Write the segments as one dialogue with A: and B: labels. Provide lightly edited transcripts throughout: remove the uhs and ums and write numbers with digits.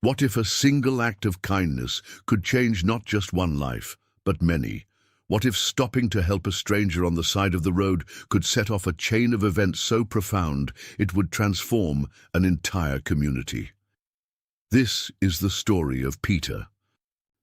A: What if a single act of kindness could change not just one life, but many? What if stopping to help a stranger on the side of the road could set off a chain of events so profound it would transform an entire community? This is the story of Peter,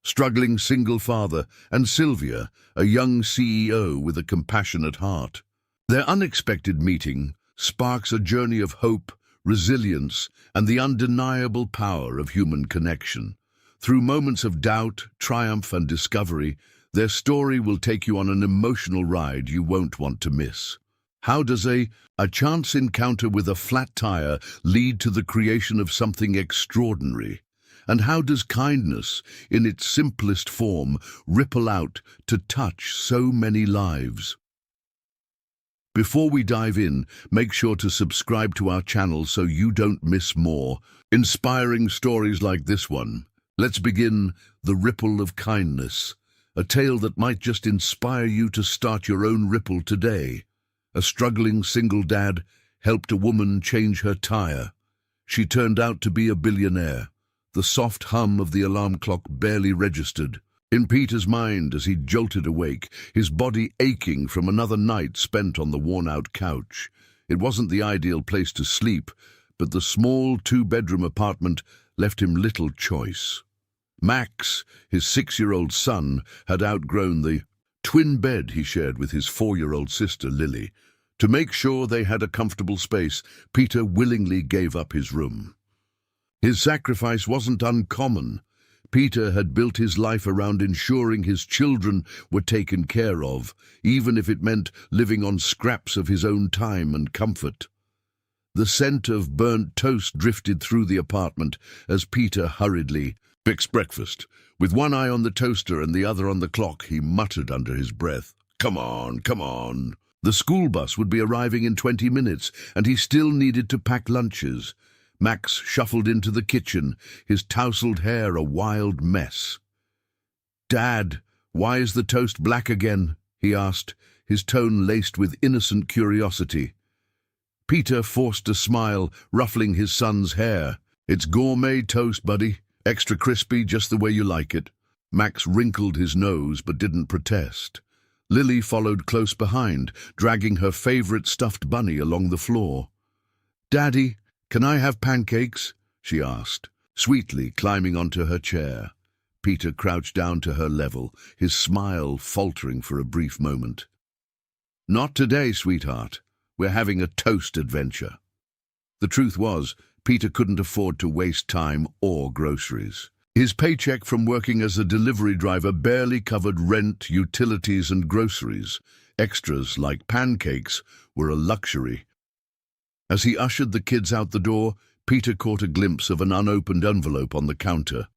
A: struggling single father, and Sylvia, a young CEO with a compassionate heart. Their unexpected meeting sparks a journey of hope, resilience, and the undeniable power of human connection. Through moments of doubt, triumph, and discovery, their story will take you on an emotional ride you won't want to miss. How does a chance encounter with a flat tire lead to the creation of something extraordinary? And how does kindness, in its simplest form, ripple out to touch so many lives? Before we dive in, make sure to subscribe to our channel so you don't miss more inspiring stories like this one. Let's begin The Ripple of Kindness, a tale that might just inspire you to start your own ripple today. A struggling single dad helped a woman change her tire. She turned out to be a billionaire. The soft hum of the alarm clock barely registered in Peter's mind as he jolted awake, his body aching from another night spent on the worn-out couch. It wasn't the ideal place to sleep, but the small two-bedroom apartment left him little choice. Max, his 6-year-old son, had outgrown the twin bed he shared with his 4-year-old sister Lily. To make sure they had a comfortable space, Peter willingly gave up his room. His sacrifice wasn't uncommon. Peter had built his life around ensuring his children were taken care of, even if it meant living on scraps of his own time and comfort. The scent of burnt toast drifted through the apartment as Peter hurriedly fixed breakfast. With one eye on the toaster and the other on the clock, he muttered under his breath, "Come on, come on." The school bus would be arriving in 20 minutes, and he still needed to pack lunches. Max shuffled into the kitchen, his tousled hair a wild mess. "Dad, why is the toast black again?" he asked, his tone laced with innocent curiosity. Peter forced a smile, ruffling his son's hair. "It's gourmet toast, buddy. Extra crispy, just the way you like it." Max wrinkled his nose but didn't protest. Lily followed close behind, dragging her favorite stuffed bunny along the floor. "Daddy, can I have pancakes?" she asked, sweetly climbing onto her chair. Peter crouched down to her level, his smile faltering for a brief moment. "Not today, sweetheart. We're having a toast adventure." The truth was, Peter couldn't afford to waste time or groceries. His paycheck from working as a delivery driver barely covered rent, utilities, and groceries. Extras like pancakes were a luxury. As he ushered the kids out the door, Peter caught a glimpse of an unopened envelope on the counter.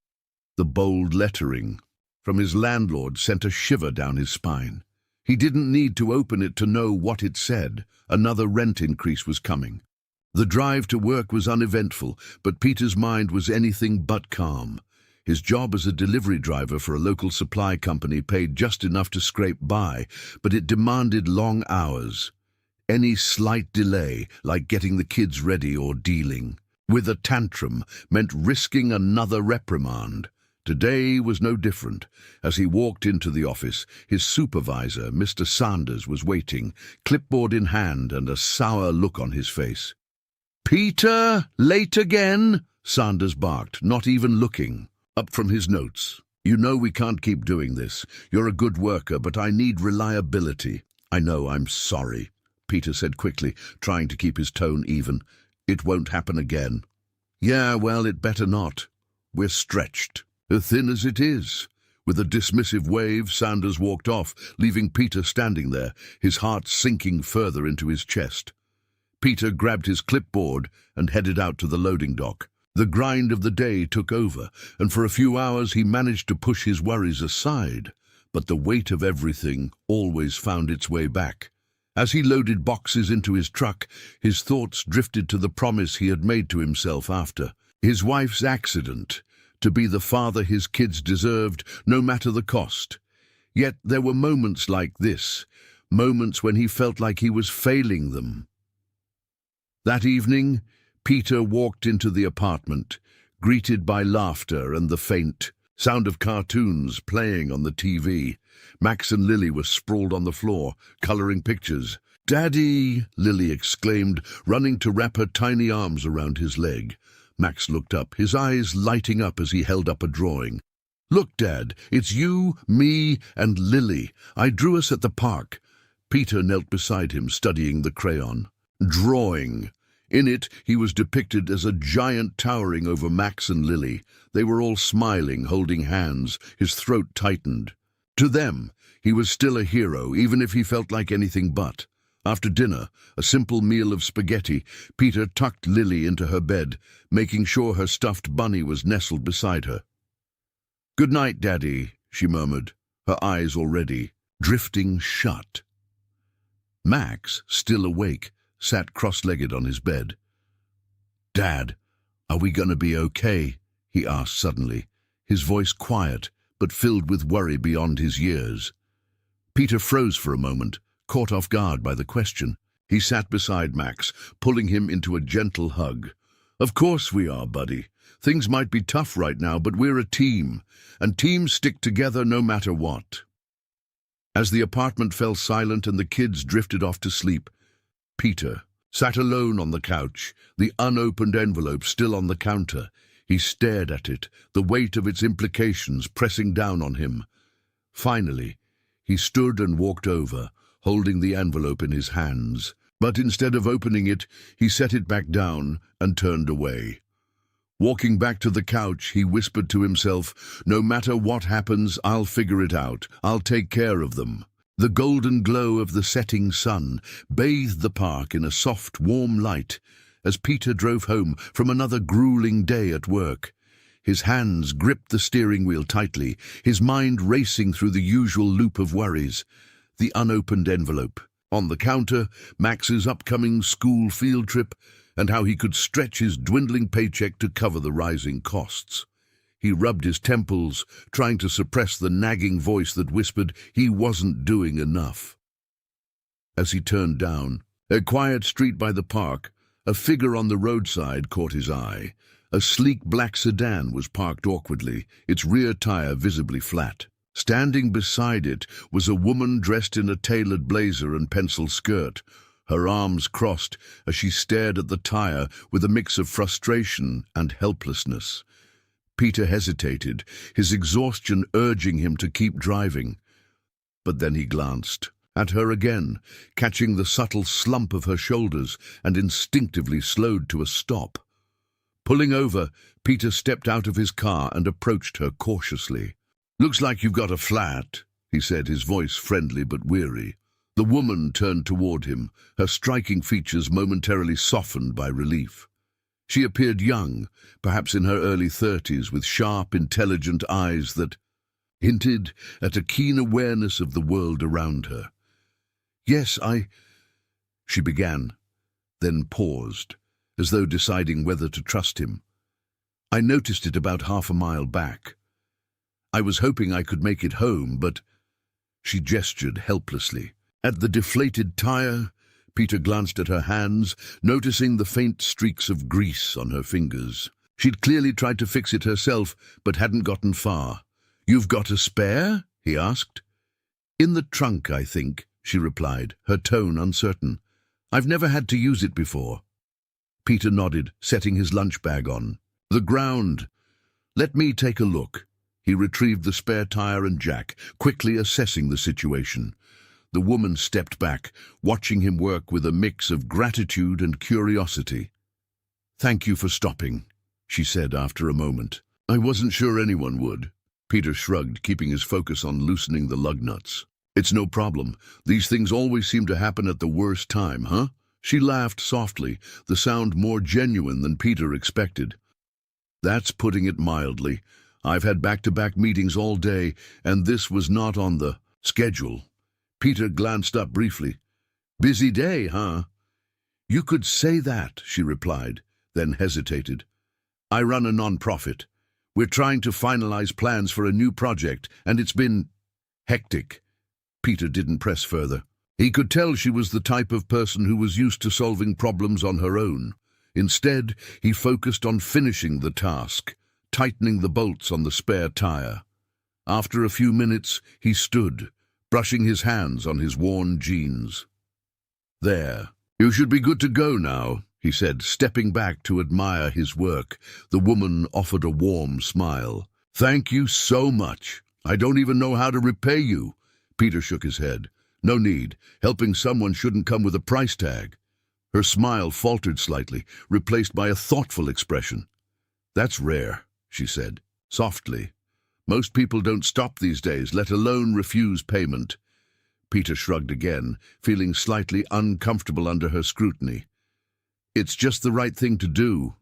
A: The bold lettering from his landlord sent a shiver down his spine. He didn't need to open it to know what it said. Another rent increase was coming. The drive to work was uneventful, but Peter's mind was anything but calm. His job as a delivery driver for a local supply company paid just enough to scrape by, but it demanded long hours. Any slight delay, like getting the kids ready or dealing with a tantrum, meant risking another reprimand. Today was no different. As he walked into the office, his supervisor, Mr. Sanders, was waiting, clipboard in hand and a sour look on his face. "Peter, late again?" Sanders barked, not even looking up from his notes. "You know we can't keep doing this. You're a good worker, but I need reliability." "I know, I'm sorry," Peter said quickly, trying to keep his tone even. "It won't happen again." "Yeah, well, it better not. We're stretched, as thin as it is." With a dismissive wave, Sanders walked off, leaving Peter standing there, his heart sinking further into his chest. Peter grabbed his clipboard and headed out to the loading dock. The grind of the day took over, and for a few hours he managed to push his worries aside. But the weight of everything always found its way back. As he loaded boxes into his truck, his thoughts drifted to the promise he had made to himself after his wife's accident, to be the father his kids deserved, no matter the cost. Yet there were moments like this, moments when he felt like he was failing them. That evening, Peter walked into the apartment, greeted by laughter and the faint sound of cartoons playing on the TV. Max and Lily were sprawled on the floor, coloring pictures. "Daddy!" Lily exclaimed, running to wrap her tiny arms around his leg. Max looked up, his eyes lighting up as he held up a drawing. "Look, Dad, it's you, me, and Lily. I drew us at the park." Peter knelt beside him, studying the crayon. Drawing. In it, he was depicted as a giant towering over Max and Lily. They were all smiling, holding hands, his throat tightened. To them, he was still a hero, even if he felt like anything but. After dinner, a simple meal of spaghetti, Peter tucked Lily into her bed, making sure her stuffed bunny was nestled beside her. "Good night, Daddy," she murmured, her eyes already drifting shut. Max, still awake, sat cross-legged on his bed. "Dad, are we gonna be okay?" he asked suddenly, his voice quiet but filled with worry beyond his years. Peter froze for a moment, caught off guard by the question. He sat beside Max, pulling him into a gentle hug. "Of course we are, buddy. Things might be tough right now, but we're a team, and teams stick together no matter what." As the apartment fell silent and the kids drifted off to sleep, Peter sat alone on the couch, the unopened envelope still on the counter. He stared at it, the weight of its implications pressing down on him. Finally, he stood and walked over, holding the envelope in his hands. But instead of opening it, he set it back down and turned away. Walking back to the couch, he whispered to himself, "No matter what happens, I'll figure it out. I'll take care of them." The golden glow of the setting sun bathed the park in a soft, warm light as Peter drove home from another grueling day at work. His hands gripped the steering wheel tightly, his mind racing through the usual loop of worries. The unopened envelope. On the counter, Max's upcoming school field trip, and how he could stretch his dwindling paycheck to cover the rising costs. He rubbed his temples, trying to suppress the nagging voice that whispered he wasn't doing enough. As he turned down a quiet street by the park, a figure on the roadside caught his eye. A sleek black sedan was parked awkwardly, its rear tire visibly flat. Standing beside it was a woman dressed in a tailored blazer and pencil skirt, her arms crossed as she stared at the tire with a mix of frustration and helplessness. Peter hesitated, his exhaustion urging him to keep driving. But then he glanced at her again, catching the subtle slump of her shoulders, and instinctively slowed to a stop. Pulling over, Peter stepped out of his car and approached her cautiously. "Looks like you've got a flat," he said, his voice friendly but weary. The woman turned toward him, her striking features momentarily softened by relief. She appeared young, perhaps in her early 30s, with sharp, intelligent eyes that hinted at a keen awareness of the world around her. "Yes, she began, then paused, as though deciding whether to trust him. "I noticed it about half a mile back. I was hoping I could make it home, but—" She gestured helplessly. At the deflated tire, Peter glanced at her hands, noticing the faint streaks of grease on her fingers. She'd clearly tried to fix it herself, but hadn't gotten far. "You've got a spare?" he asked. "In the trunk, I think," she replied, her tone uncertain. "I've never had to use it before." Peter nodded, setting his lunch bag on. "The ground. Let me take a look." He retrieved the spare tire and jack, quickly assessing the situation. The woman stepped back, watching him work with a mix of gratitude and curiosity. "Thank you for stopping," she said after a moment. "I wasn't sure anyone would." Peter shrugged, keeping his focus on loosening the lug nuts. "It's no problem. These things always seem to happen at the worst time, huh?" She laughed softly, the sound more genuine than Peter expected. "That's putting it mildly. I've had back-to-back meetings all day, and this was not on the schedule." Peter glanced up briefly. "Busy day, huh?" "You could say that," she replied, then hesitated. "I run a non-profit. We're trying to finalize plans for a new project, and it's been hectic." Peter didn't press further. He could tell she was the type of person who was used to solving problems on her own. Instead, he focused on finishing the task, tightening the bolts on the spare tire. After a few minutes, he stood, brushing his hands on his worn jeans. "There, you should be good to go now," he said, stepping back to admire his work. The woman offered a warm smile. "Thank you so much. I don't even know how to repay you." Peter shook his head. "No need. Helping someone shouldn't come with a price tag." Her smile faltered slightly, replaced by a thoughtful expression. "That's rare," she said, softly. "Most people don't stop these days, let alone refuse payment." Peter shrugged again, feeling slightly uncomfortable under her scrutiny. "It's just the right thing to do."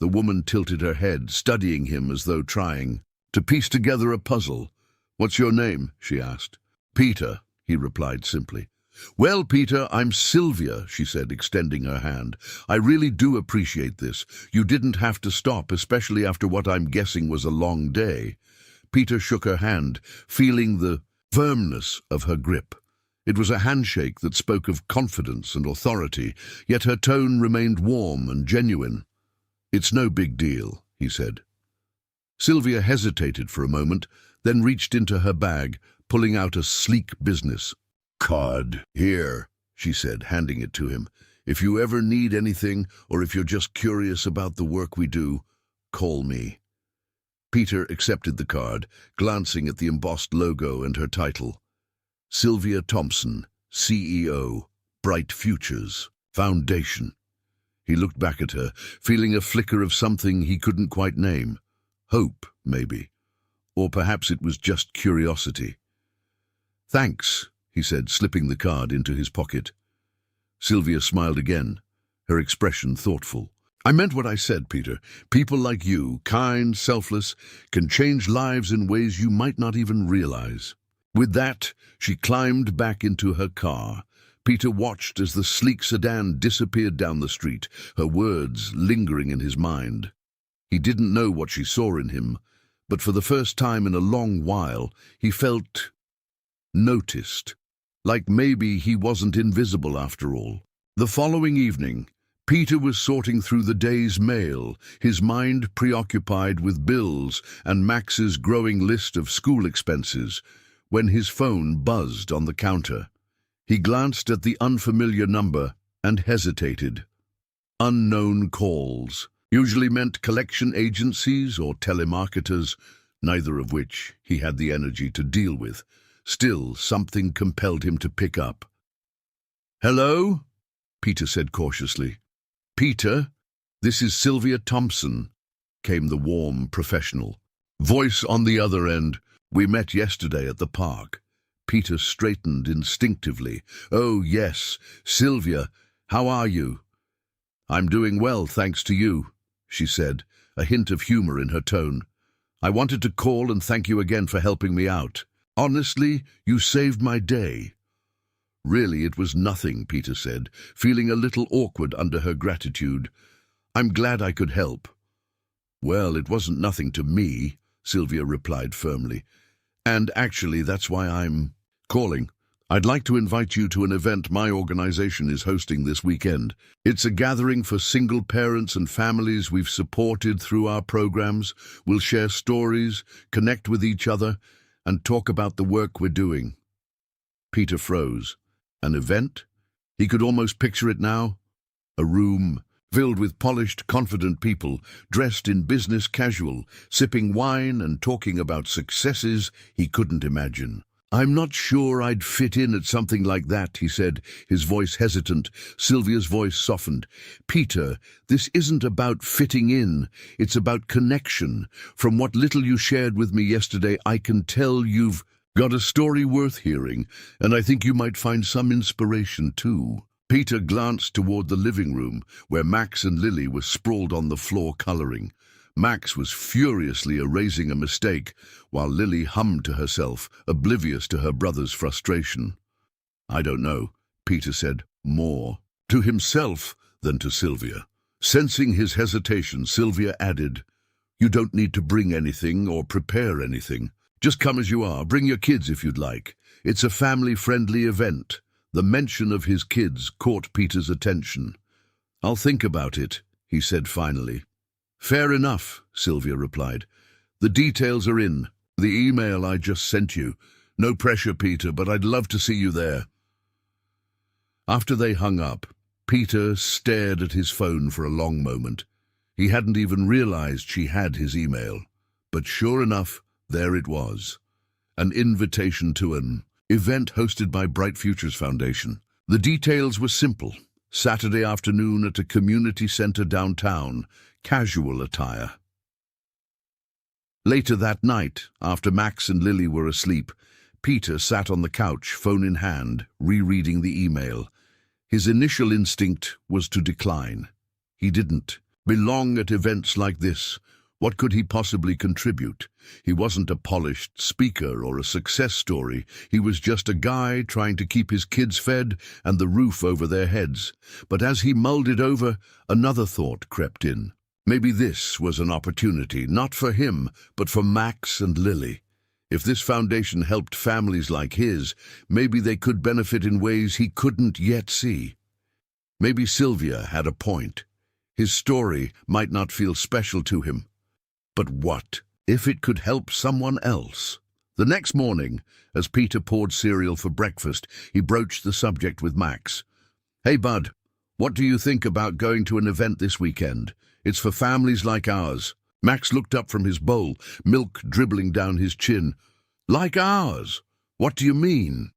A: The woman tilted her head, studying him as though trying to piece together a puzzle. "What's your name?" she asked. "Peter," he replied simply. "Well, Peter, I'm Sylvia," she said, extending her hand. "I really do appreciate this. You didn't have to stop, especially after what I'm guessing was a long day." Peter shook her hand, feeling the firmness of her grip. It was a handshake that spoke of confidence and authority, yet her tone remained warm and genuine. "It's no big deal," he said. Sylvia hesitated for a moment, then reached into her bag, pulling out a sleek business card. "Here," she said, handing it to him. "If you ever need anything, or if you're just curious about the work we do, call me." Peter accepted the card, glancing at the embossed logo and her title. Sylvia Thompson, CEO, Bright Futures, Foundation. He looked back at her, feeling a flicker of something he couldn't quite name. Hope, maybe. Or perhaps it was just curiosity. "Thanks," he said, slipping the card into his pocket. Sylvia smiled again, her expression thoughtful. "I meant what I said, Peter. People like you, kind, selfless, can change lives in ways you might not even realize." With that, she climbed back into her car. Peter watched as the sleek sedan disappeared down the street, her words lingering in his mind. He didn't know what she saw in him, but for the first time in a long while, he felt noticed, like maybe he wasn't invisible after all. The following evening, Peter was sorting through the day's mail, his mind preoccupied with bills and Max's growing list of school expenses, when his phone buzzed on the counter. He glanced at the unfamiliar number and hesitated. Unknown calls usually meant collection agencies or telemarketers, neither of which he had the energy to deal with. Still, something compelled him to pick up. "Hello?" Peter said cautiously. "Peter, this is Sylvia Thompson," came the warm, professional voice on the other end. "We met yesterday at the park." Peter straightened instinctively. "Oh, yes, Sylvia, how are you?" "I'm doing well, thanks to you," she said, a hint of humor in her tone. "I wanted to call and thank you again for helping me out. Honestly, you saved my day." "Really, it was nothing," Peter said, feeling a little awkward under her gratitude. "I'm glad I could help." "Well, it wasn't nothing to me," Sylvia replied firmly. "And actually, that's why I'm calling. I'd like to invite you to an event my organization is hosting this weekend. It's a gathering for single parents and families we've supported through our programs. We'll share stories, connect with each other, and talk about the work we're doing." Peter froze. An event? He could almost picture it now. A room filled with polished, confident people, dressed in business casual, sipping wine and talking about successes he couldn't imagine. "I'm not sure I'd fit in at something like that," he said, his voice hesitant. Sylvia's voice softened. "Peter, this isn't about fitting in. It's about connection. From what little you shared with me yesterday, I can tell you've got a story worth hearing, and I think you might find some inspiration too." Peter glanced toward the living room, where Max and Lily were sprawled on the floor coloring. Max was furiously erasing a mistake, while Lily hummed to herself, oblivious to her brother's frustration. "I don't know," Peter said, more to himself than to Sylvia. Sensing his hesitation, Sylvia added, "You don't need to bring anything or prepare anything. Just come as you are. Bring your kids if you'd like. It's a family-friendly event." The mention of his kids caught Peter's attention. "I'll think about it," he said finally. "Fair enough," Sylvia replied. "The details are in the email I just sent you. No pressure, Peter, but I'd love to see you there." After they hung up, Peter stared at his phone for a long moment. He hadn't even realized she had his email. But sure enough, there it was. An invitation to an event hosted by Bright Futures Foundation. The details were simple. Saturday afternoon at a community center downtown, casual attire. Later that night, after Max and Lily were asleep, Peter sat on the couch, phone in hand, rereading the email. His initial instinct was to decline. He didn't belong at events like this. What could he possibly contribute? He wasn't a polished speaker or a success story. He was just a guy trying to keep his kids fed and the roof over their heads. But as he mulled it over, another thought crept in. Maybe this was an opportunity, not for him, but for Max and Lily. If this foundation helped families like his, maybe they could benefit in ways he couldn't yet see. Maybe Sylvia had a point. His story might not feel special to him. But what if it could help someone else? The next morning, as Peter poured cereal for breakfast, he broached the subject with Max. "Hey, bud, what do you think about going to an event this weekend? It's for families like ours." Max looked up from his bowl, milk dribbling down his chin. "Like ours? What do you mean?"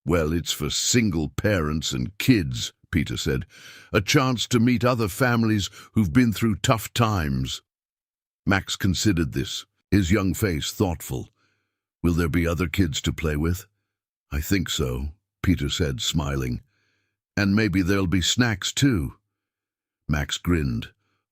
A: "Well, it's for single parents and kids," Peter said. "A chance to meet other families who've been through tough times." Max considered this, his young face thoughtful. "Will there be other kids to play with?" "I think so," Peter said, smiling. "And maybe there'll be snacks too." Max grinned.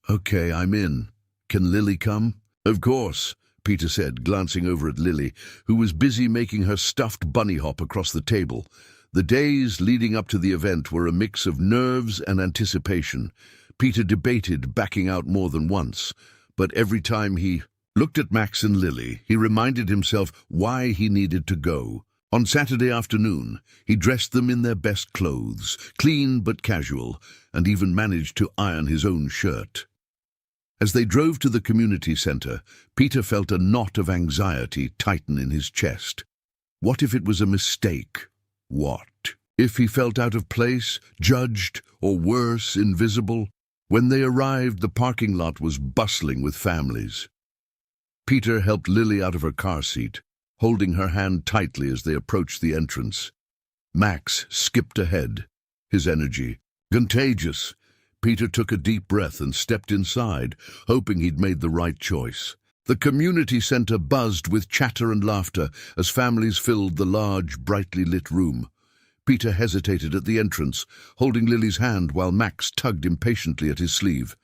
A: "Okay, I'm in. Can Lily come?" "Of course," Peter said, glancing over at Lily, who was busy making her stuffed bunny hop across the table. The days leading up to the event were a mix of nerves and anticipation. Peter debated backing out more than once, but every time he looked at Max and Lily, he reminded himself why he needed to go. On Saturday afternoon, he dressed them in their best clothes, clean but casual, and even managed to iron his own shirt. As they drove to the community center, Peter felt a knot of anxiety tighten in his chest. What if it was a mistake? What if he felt out of place, judged, or worse, invisible? When they arrived, the parking lot was bustling with families. Peter helped Lily out of her car seat, holding her hand tightly as they approached the entrance. Max skipped ahead, his energy contagious. Peter took a deep breath and stepped inside, hoping he'd made the right choice. The community center buzzed with chatter and laughter as families filled the large, brightly lit room. Peter hesitated at the entrance, holding Lily's hand while Max tugged impatiently at his sleeve.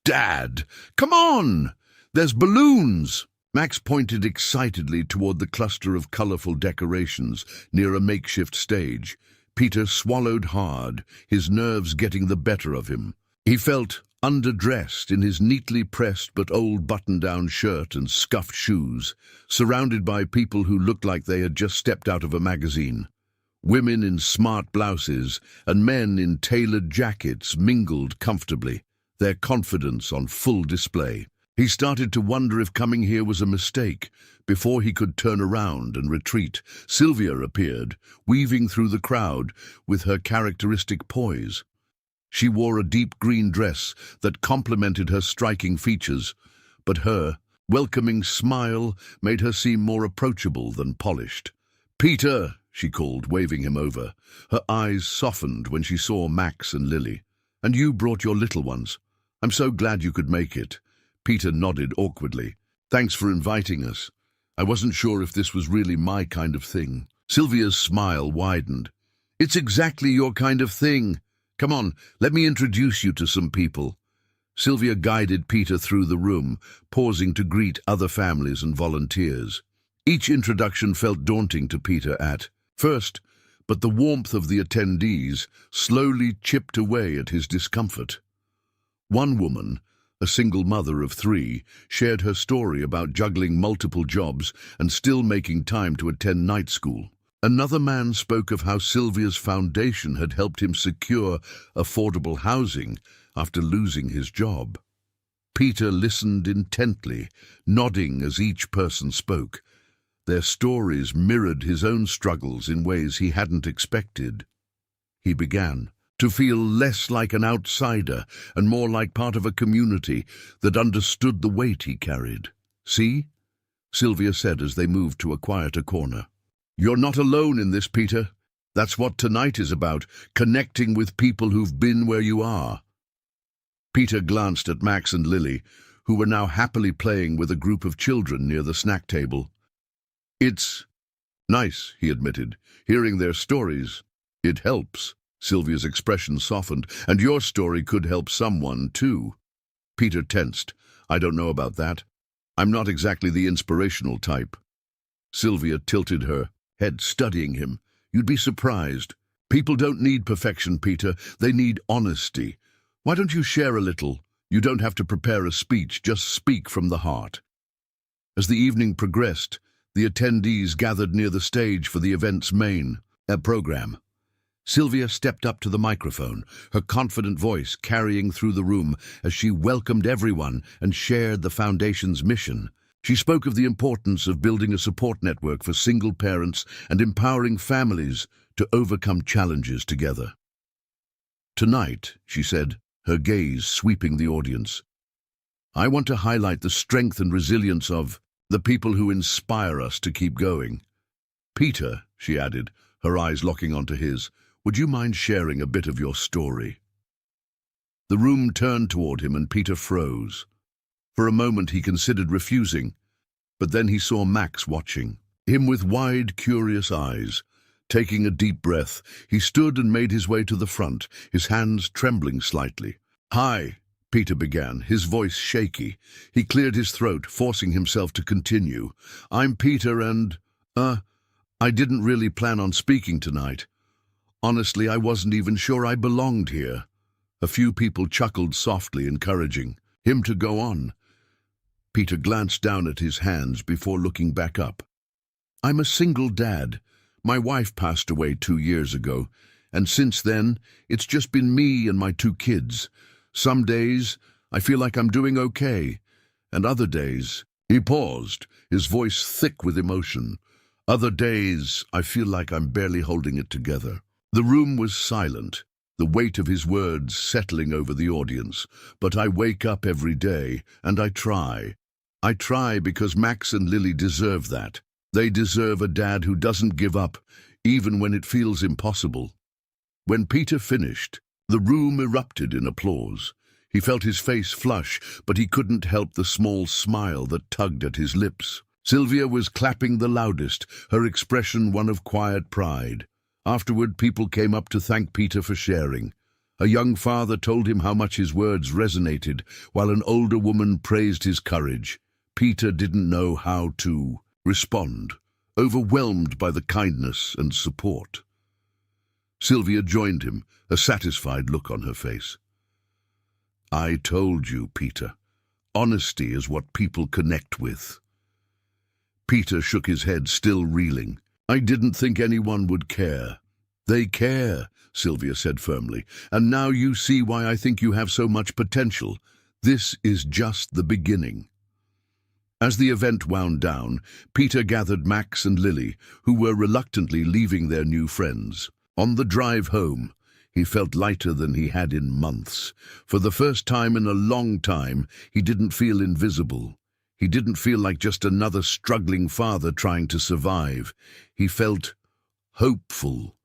A: "Dad, come on! There's balloons!" Max pointed excitedly toward the cluster of colorful decorations near a makeshift stage. Peter swallowed hard, his nerves getting the better of him. He felt underdressed in his neatly pressed but old button-down shirt and scuffed shoes, surrounded by people who looked like they had just stepped out of a magazine. Women in smart blouses and men in tailored jackets mingled comfortably, their confidence on full display. He started to wonder if coming here was a mistake. Before he could turn around and retreat, Sylvia appeared, weaving through the crowd with her characteristic poise. She wore a deep green dress that complemented her striking features, but her welcoming smile made her seem more approachable than polished. "Peter!" she called, waving him over. Her eyes softened when she saw Max and Lily. "And you brought your little ones. I'm so glad you could make it." Peter nodded awkwardly. "Thanks for inviting us. I wasn't sure if this was really my kind of thing." Sylvia's smile widened. "It's exactly your kind of thing. Come on, let me introduce you to some people." Sylvia guided Peter through the room, pausing to greet other families and volunteers. Each introduction felt daunting to Peter at first, but the warmth of the attendees slowly chipped away at his discomfort. One woman, a single mother of 3, shared her story about juggling multiple jobs and still making time to attend night school. Another man spoke of how Sylvia's foundation had helped him secure affordable housing after losing his job. Peter listened intently, nodding as each person spoke. Their stories mirrored his own struggles in ways he hadn't expected. He began to feel less like an outsider and more like part of a community that understood the weight he carried. "See?" Sylvia said as they moved to a quieter corner. "You're not alone in this, Peter. That's what tonight is about, connecting with people who've been where you are." Peter glanced at Max and Lily, who were now happily playing with a group of children near the snack table. "It's nice," he admitted, "hearing their stories. It helps." Sylvia's expression softened. "And your story could help someone, too." Peter tensed. "I don't know about that. I'm not exactly the inspirational type." Sylvia tilted her head, studying him. "You'd be surprised. People don't need perfection, Peter. They need honesty. Why don't you share a little? You don't have to prepare a speech, just speak from the heart." As the evening progressed, the attendees gathered near the stage for the event's main program. Sylvia stepped up to the microphone, her confident voice carrying through the room as she welcomed everyone and shared the Foundation's mission. She spoke of the importance of building a support network for single parents and empowering families to overcome challenges together. "Tonight," she said, her gaze sweeping the audience, "I want to highlight the strength and resilience of the people who inspire us to keep going. Peter," she added, her eyes locking onto his, "would you mind sharing a bit of your story?" The room turned toward him and Peter froze. For a moment he considered refusing, but then he saw Max watching him with wide, curious eyes. Taking a deep breath, he stood and made his way to the front, his hands trembling slightly. "Hi," Peter began, his voice shaky. He cleared his throat, forcing himself to continue. "I'm Peter and, I didn't really plan on speaking tonight. Honestly, I wasn't even sure I belonged here." A few people chuckled softly, encouraging him to go on. Peter glanced down at his hands before looking back up. "I'm a single dad. My wife passed away 2 years ago, and since then, it's just been me and my 2 kids. Some days, I feel like I'm doing okay, and other days—" He paused, his voice thick with emotion. "Other days, I feel like I'm barely holding it together." The room was silent, the weight of his words settling over the audience. "But I wake up every day, and I try. I try because Max and Lily deserve that. They deserve a dad who doesn't give up, even when it feels impossible." When Peter finished, the room erupted in applause. He felt his face flush, but he couldn't help the small smile that tugged at his lips. Sylvia was clapping the loudest, her expression one of quiet pride. Afterward, people came up to thank Peter for sharing. A young father told him how much his words resonated, while an older woman praised his courage. Peter didn't know how to respond, overwhelmed by the kindness and support. Sylvia joined him, a satisfied look on her face. "I told you, Peter. Honesty is what people connect with." Peter shook his head, still reeling. "I didn't think anyone would care." "They care," Sylvia said firmly, "and now you see why I think you have so much potential. This is just the beginning." As the event wound down, Peter gathered Max and Lily, who were reluctantly leaving their new friends. On the drive home, he felt lighter than he had in months. For the first time in a long time, he didn't feel invisible. He didn't feel like just another struggling father trying to survive. He felt hopeful.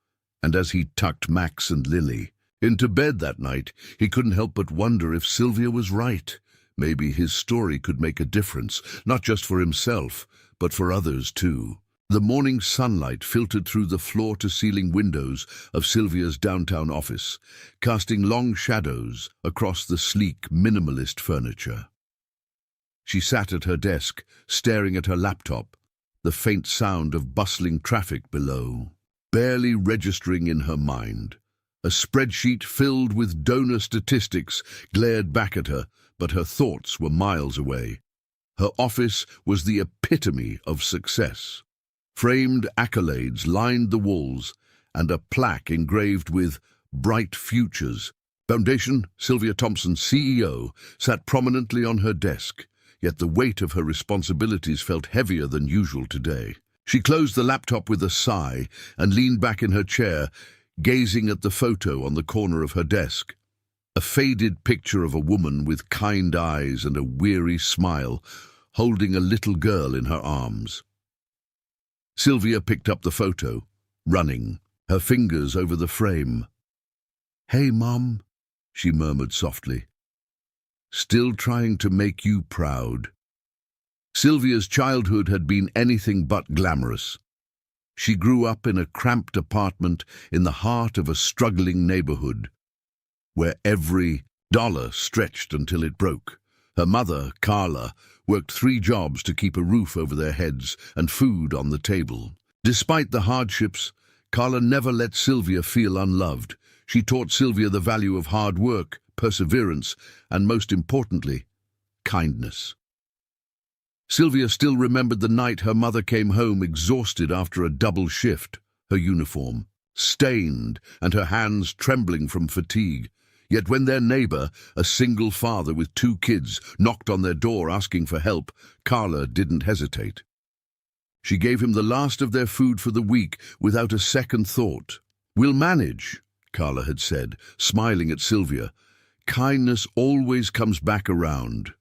A: And as he tucked Max and Lily into bed that night, he couldn't help but wonder if Sylvia was right. Maybe his story could make a difference, not just for himself, but for others too. The morning sunlight filtered through the floor-to-ceiling windows of Sylvia's downtown office, casting long shadows across the sleek, minimalist furniture. She sat at her desk, staring at her laptop, the faint sound of bustling traffic below, barely registering in her mind. A spreadsheet filled with donor statistics glared back at her, but her thoughts were miles away. Her office was the epitome of success. Framed accolades lined the walls, and a plaque engraved with "Bright Futures." Foundation, Sylvia Thompson, CEO, sat prominently on her desk, yet the weight of her responsibilities felt heavier than usual today. She closed the laptop with a sigh and leaned back in her chair, gazing at the photo on the corner of her desk. A faded picture of a woman with kind eyes and a weary smile, holding a little girl in her arms. Sylvia picked up the photo, running, her fingers over the frame. "Hey, Mom," she murmured softly. "Still trying to make you proud." Sylvia's childhood had been anything but glamorous. She grew up in a cramped apartment in the heart of a struggling neighborhood, where every dollar stretched until it broke. Her mother, Carla, worked 3 jobs to keep a roof over their heads and food on the table. Despite the hardships, Carla never let Sylvia feel unloved. She taught Sylvia the value of hard work, perseverance, and most importantly, kindness. Sylvia still remembered the night her mother came home exhausted after a double shift, her uniform stained and her hands trembling from fatigue. Yet when their neighbor, a single father with 2 kids, knocked on their door asking for help, Carla didn't hesitate. She gave him the last of their food for the week without a second thought. "We'll manage," Carla had said, smiling at Sylvia. "Kindness always comes back around."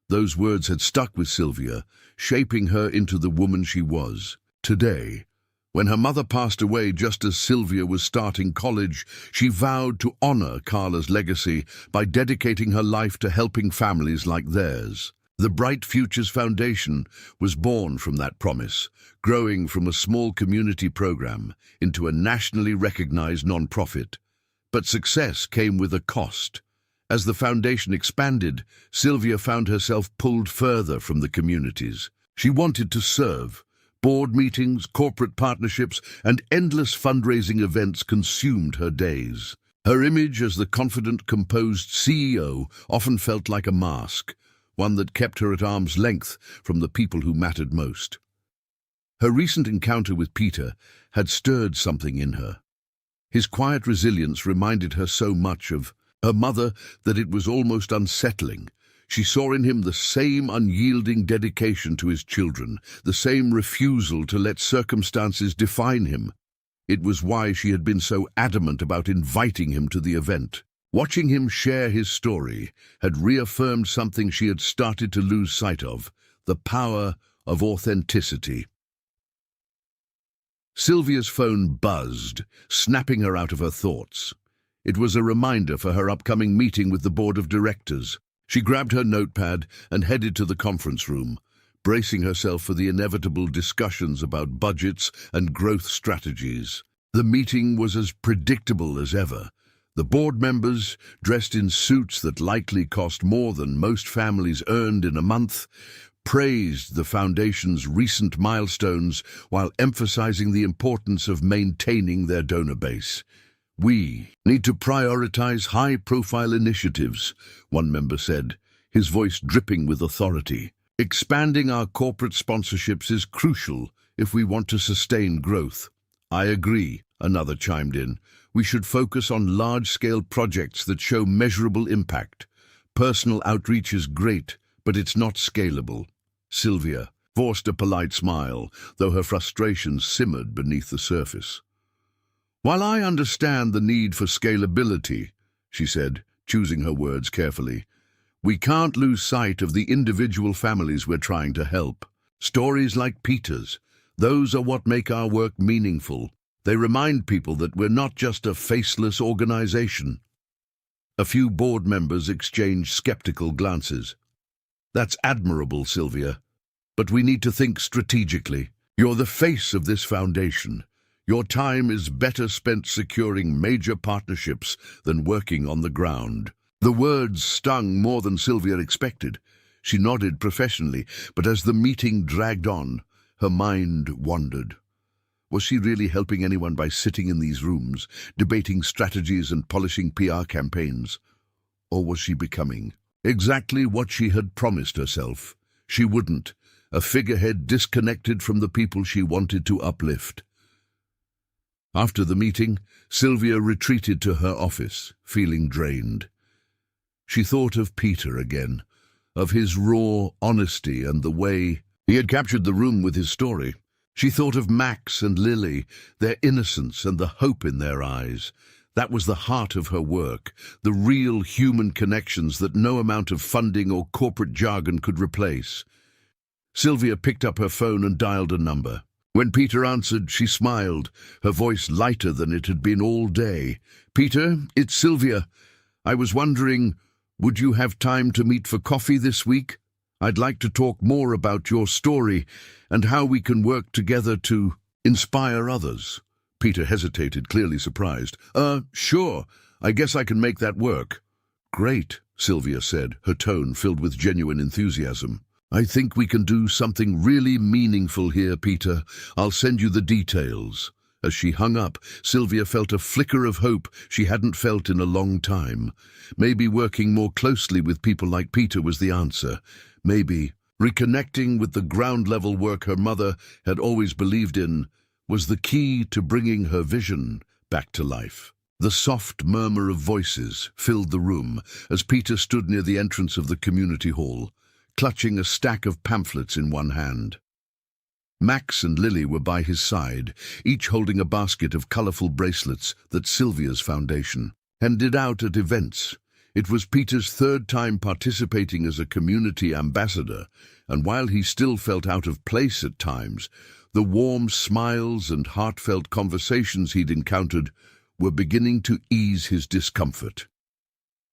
A: Those words had stuck with Sylvia, shaping her into the woman she was. Today, when her mother passed away just as Sylvia was starting college, she vowed to honor Carla's legacy by dedicating her life to helping families like theirs. The Bright Futures Foundation was born from that promise, growing from a small community program into a nationally recognized nonprofit. But success came with a cost. As the foundation expanded, Sylvia found herself pulled further from the communities. She wanted to serve. Board meetings, corporate partnerships, and endless fundraising events consumed her days. Her image as the confident, composed CEO often felt like a mask, one that kept her at arm's length from the people who mattered most. Her recent encounter with Peter had stirred something in her. His quiet resilience reminded her so much of her mother that it was almost unsettling. She saw in him the same unyielding dedication to his children, the same refusal to let circumstances define him. It was why she had been so adamant about inviting him to the event. Watching him share his story had reaffirmed something she had started to lose sight of: the power of authenticity. Sylvia's phone buzzed, snapping her out of her thoughts. It was a reminder for her upcoming meeting with the board of directors. She grabbed her notepad and headed to the conference room, bracing herself for the inevitable discussions about budgets and growth strategies. The meeting was as predictable as ever. The board members, dressed in suits that likely cost more than most families earned in a month, praised the foundation's recent milestones while emphasizing the importance of maintaining their donor base. "We need to prioritize high-profile initiatives," one member said, his voice dripping with authority. "Expanding our corporate sponsorships is crucial if we want to sustain growth." "I agree," another chimed in. "We should focus on large-scale projects that show measurable impact. Personal outreach is great, but it's not scalable." Sylvia forced a polite smile, though her frustration simmered beneath the surface. "While I understand the need for scalability," she said, choosing her words carefully, "we can't lose sight of the individual families we're trying to help. Stories like Peter's, those are what make our work meaningful. They remind people that we're not just a faceless organization." A few board members exchanged skeptical glances. "That's admirable, Sylvia, but we need to think strategically. You're the face of this foundation. Your time is better spent securing major partnerships than working on the ground." The words stung more than Sylvia expected. She nodded professionally, but as the meeting dragged on, her mind wandered. Was she really helping anyone by sitting in these rooms, debating strategies and polishing PR campaigns? Or was she becoming exactly what she had promised herself? She wouldn't a figurehead disconnected from the people she wanted to uplift. After the meeting, Sylvia retreated to her office, feeling drained. She thought of Peter again, of his raw honesty and the way he had captured the room with his story. She thought of Max and Lily, their innocence and the hope in their eyes. That was the heart of her work, the real human connections that no amount of funding or corporate jargon could replace. Sylvia picked up her phone and dialed a number. When Peter answered, she smiled, her voice lighter than it had been all day. "Peter, it's Sylvia. I was wondering, would you have time to meet for coffee this week? I'd like to talk more about your story and how we can work together to inspire others." Peter hesitated, clearly surprised. Sure. I guess I can make that work." "Great," Sylvia said, her tone filled with genuine enthusiasm. "I think we can do something really meaningful here, Peter. I'll send you the details." As she hung up, Sylvia felt a flicker of hope she hadn't felt in a long time. Maybe working more closely with people like Peter was the answer. Maybe reconnecting with the ground-level work her mother had always believed in was the key to bringing her vision back to life. The soft murmur of voices filled the room as Peter stood near the entrance of the community hall, clutching a stack of pamphlets in one hand. Max and Lily were by his side, each holding a basket of colourful bracelets that Sylvia's foundation handed out at events. It was Peter's third time participating as a community ambassador, and while he still felt out of place at times, the warm smiles and heartfelt conversations he'd encountered were beginning to ease his discomfort.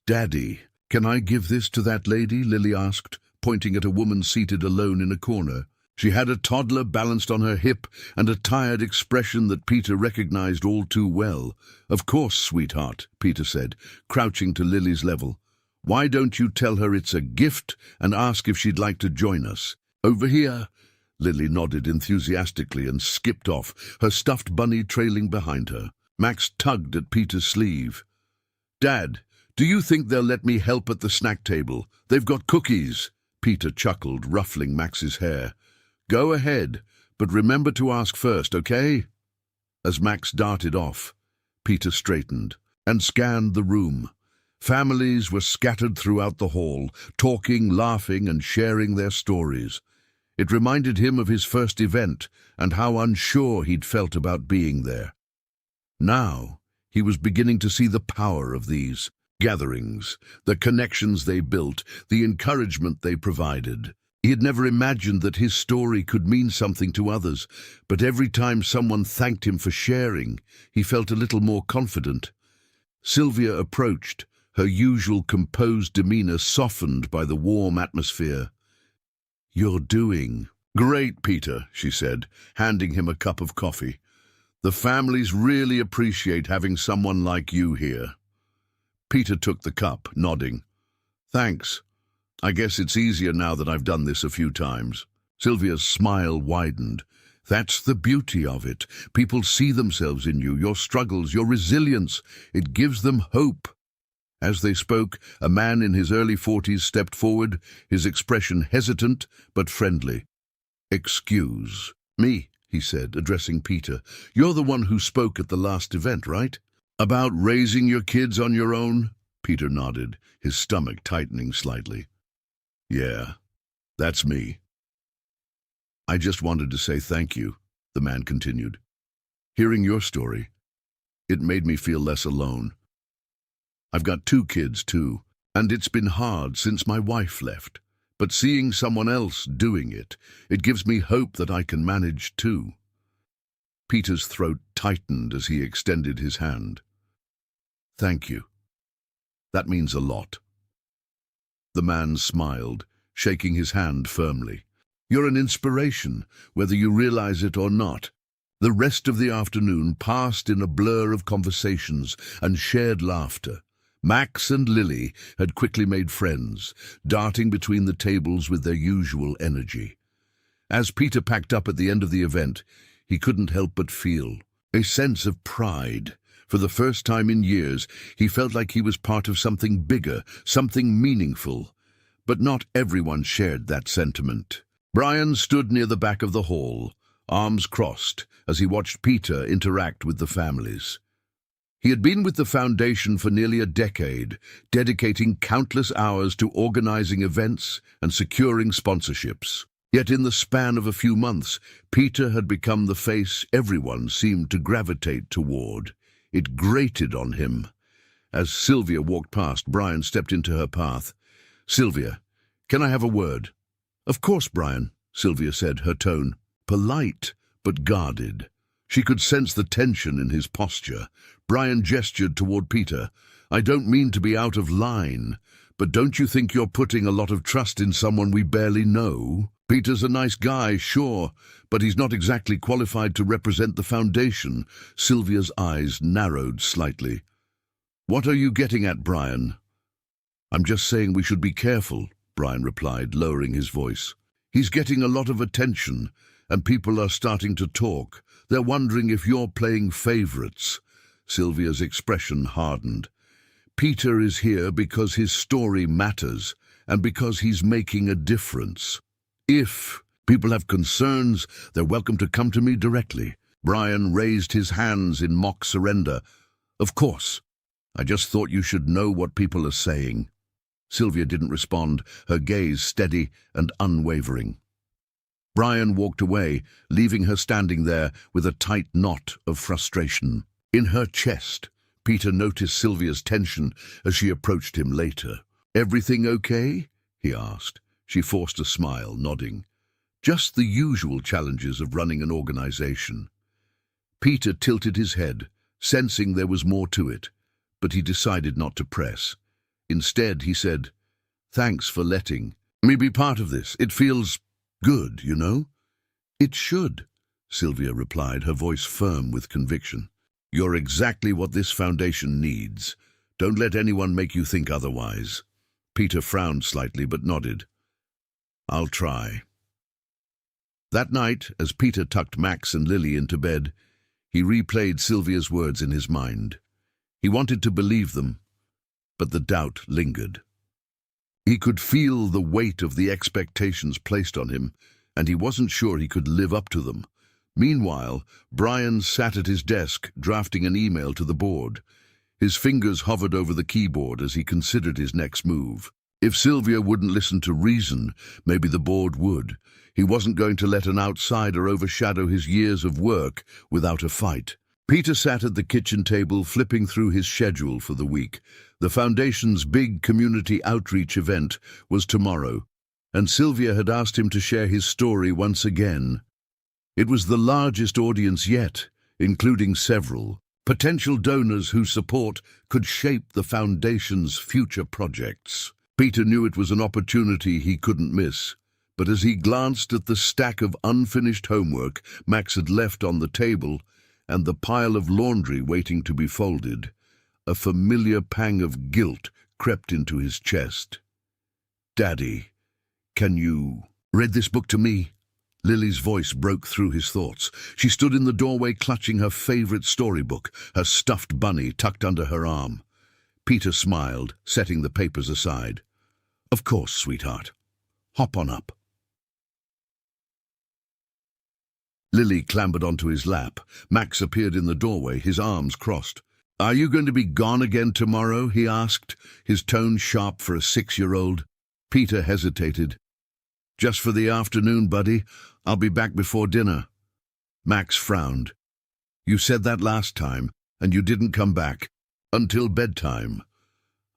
A: "Daddy, can I give this to that lady?" Lily asked, pointing at a woman seated alone in a corner. She had a toddler balanced on her hip and a tired expression that Peter recognized all too well. "Of course, sweetheart," Peter said, crouching to Lily's level. "Why don't you tell her it's a gift and ask if she'd like to join us?" "Over here." Lily nodded enthusiastically and skipped off, her stuffed bunny trailing behind her. Max tugged at Peter's sleeve. "Dad, do you think they'll let me help at the snack table? They've got cookies." Peter chuckled, ruffling Max's hair. "Go ahead, but remember to ask first, okay?" As Max darted off, Peter straightened and scanned the room. Families were scattered throughout the hall, talking, laughing, and sharing their stories. It reminded him of his first event and how unsure he'd felt about being there. Now, he was beginning to see the power of these gatherings, the connections they built, the encouragement they provided. He had never imagined that his story could mean something to others, but every time someone thanked him for sharing, he felt a little more confident. Sylvia approached, her usual composed demeanor softened by the warm atmosphere. "You're doing great, Peter," she said, handing him a cup of coffee. "The families really appreciate having someone like you here." Peter took the cup, nodding. "Thanks. I guess it's easier now that I've done this a few times." Sylvia's smile widened. "That's the beauty of it. People see themselves in you, your struggles, your resilience. It gives them hope." As they spoke, a man in his early 40s stepped forward, his expression hesitant but friendly. "Excuse me," he said, addressing Peter. "You're the one who spoke at the last event, right? About raising your kids on your own?" Peter nodded, his stomach tightening slightly. "Yeah, that's me." "I just wanted to say thank you," the man continued. "Hearing your story, it made me feel less alone. I've got 2 kids too, and it's been hard since my wife left. But seeing someone else doing it, it gives me hope that I can manage too." Peter's throat tightened as he extended his hand. "Thank you. That means a lot." The man smiled, shaking his hand firmly. "You're an inspiration, whether you realize it or not." The rest of the afternoon passed in a blur of conversations and shared laughter. Max and Lily had quickly made friends, darting between the tables with their usual energy. As Peter packed up at the end of the event, he couldn't help but feel a sense of pride. For the first time in years, he felt like he was part of something bigger, something meaningful. But not everyone shared that sentiment. Brian stood near the back of the hall, arms crossed, as he watched Peter interact with the families. He had been with the foundation for nearly a decade, dedicating countless hours to organizing events and securing sponsorships. Yet in the span of a few months, Peter had become the face everyone seemed to gravitate toward. It grated on him. As Sylvia walked past, Brian stepped into her path. "Sylvia, can I have a word?" "Of course, Brian," Sylvia said, her tone polite but guarded. She could sense the tension in his posture. Brian gestured toward Peter. "I don't mean to be out of line, but don't you think you're putting a lot of trust in someone we barely know? Peter's a nice guy, sure, but he's not exactly qualified to represent the foundation." Sylvia's eyes narrowed slightly. "What are you getting at, Brian?" "I'm just saying we should be careful," Brian replied, lowering his voice. "He's getting a lot of attention, and people are starting to talk. They're wondering if you're playing favorites." Sylvia's expression hardened. "Peter is here because his story matters, and because he's making a difference. If people have concerns, they're welcome to come to me directly." Brian raised his hands in mock surrender. "Of course. I just thought you should know what people are saying." Sylvia didn't respond, her gaze steady and unwavering. Brian walked away, leaving her standing there with a tight knot of frustration. In her chest, Peter noticed Sylvia's tension as she approached him later. "Everything okay?" he asked. She forced a smile, nodding. "Just the usual challenges of running an organization." Peter tilted his head, sensing there was more to it, but he decided not to press. Instead, he said, "Thanks for letting me be part of this. It feels good, you know?" "It should," Sylvia replied, her voice firm with conviction. "You're exactly what this foundation needs. Don't let anyone make you think otherwise." Peter frowned slightly but nodded. "I'll try." That night, as Peter tucked Max and Lily into bed, he replayed Sylvia's words in his mind. He wanted to believe them, but the doubt lingered. He could feel the weight of the expectations placed on him, and he wasn't sure he could live up to them. Meanwhile, Brian sat at his desk, drafting an email to the board. His fingers hovered over the keyboard as he considered his next move. If Sylvia wouldn't listen to reason, maybe the board would. He wasn't going to let an outsider overshadow his years of work without a fight. Peter sat at the kitchen table, flipping through his schedule for the week. The foundation's big community outreach event was tomorrow, and Sylvia had asked him to share his story once again. It was the largest audience yet, including several potential donors whose support could shape the foundation's future projects. Peter knew it was an opportunity he couldn't miss, but as he glanced at the stack of unfinished homework Max had left on the table and the pile of laundry waiting to be folded, a familiar pang of guilt crept into his chest. "Daddy, can you read this book to me?" Lily's voice broke through his thoughts. She stood in the doorway clutching her favorite storybook, her stuffed bunny tucked under her arm. Peter smiled, setting the papers aside. "Of course, sweetheart. Hop on up." Lily clambered onto his lap. Max appeared in the doorway, his arms crossed. "Are you going to be gone again tomorrow?" he asked, his tone sharp for a 6-year-old. Peter hesitated. "Just for the afternoon, buddy. I'll be back before dinner." Max frowned. "You said that last time, and you didn't come back. Until bedtime."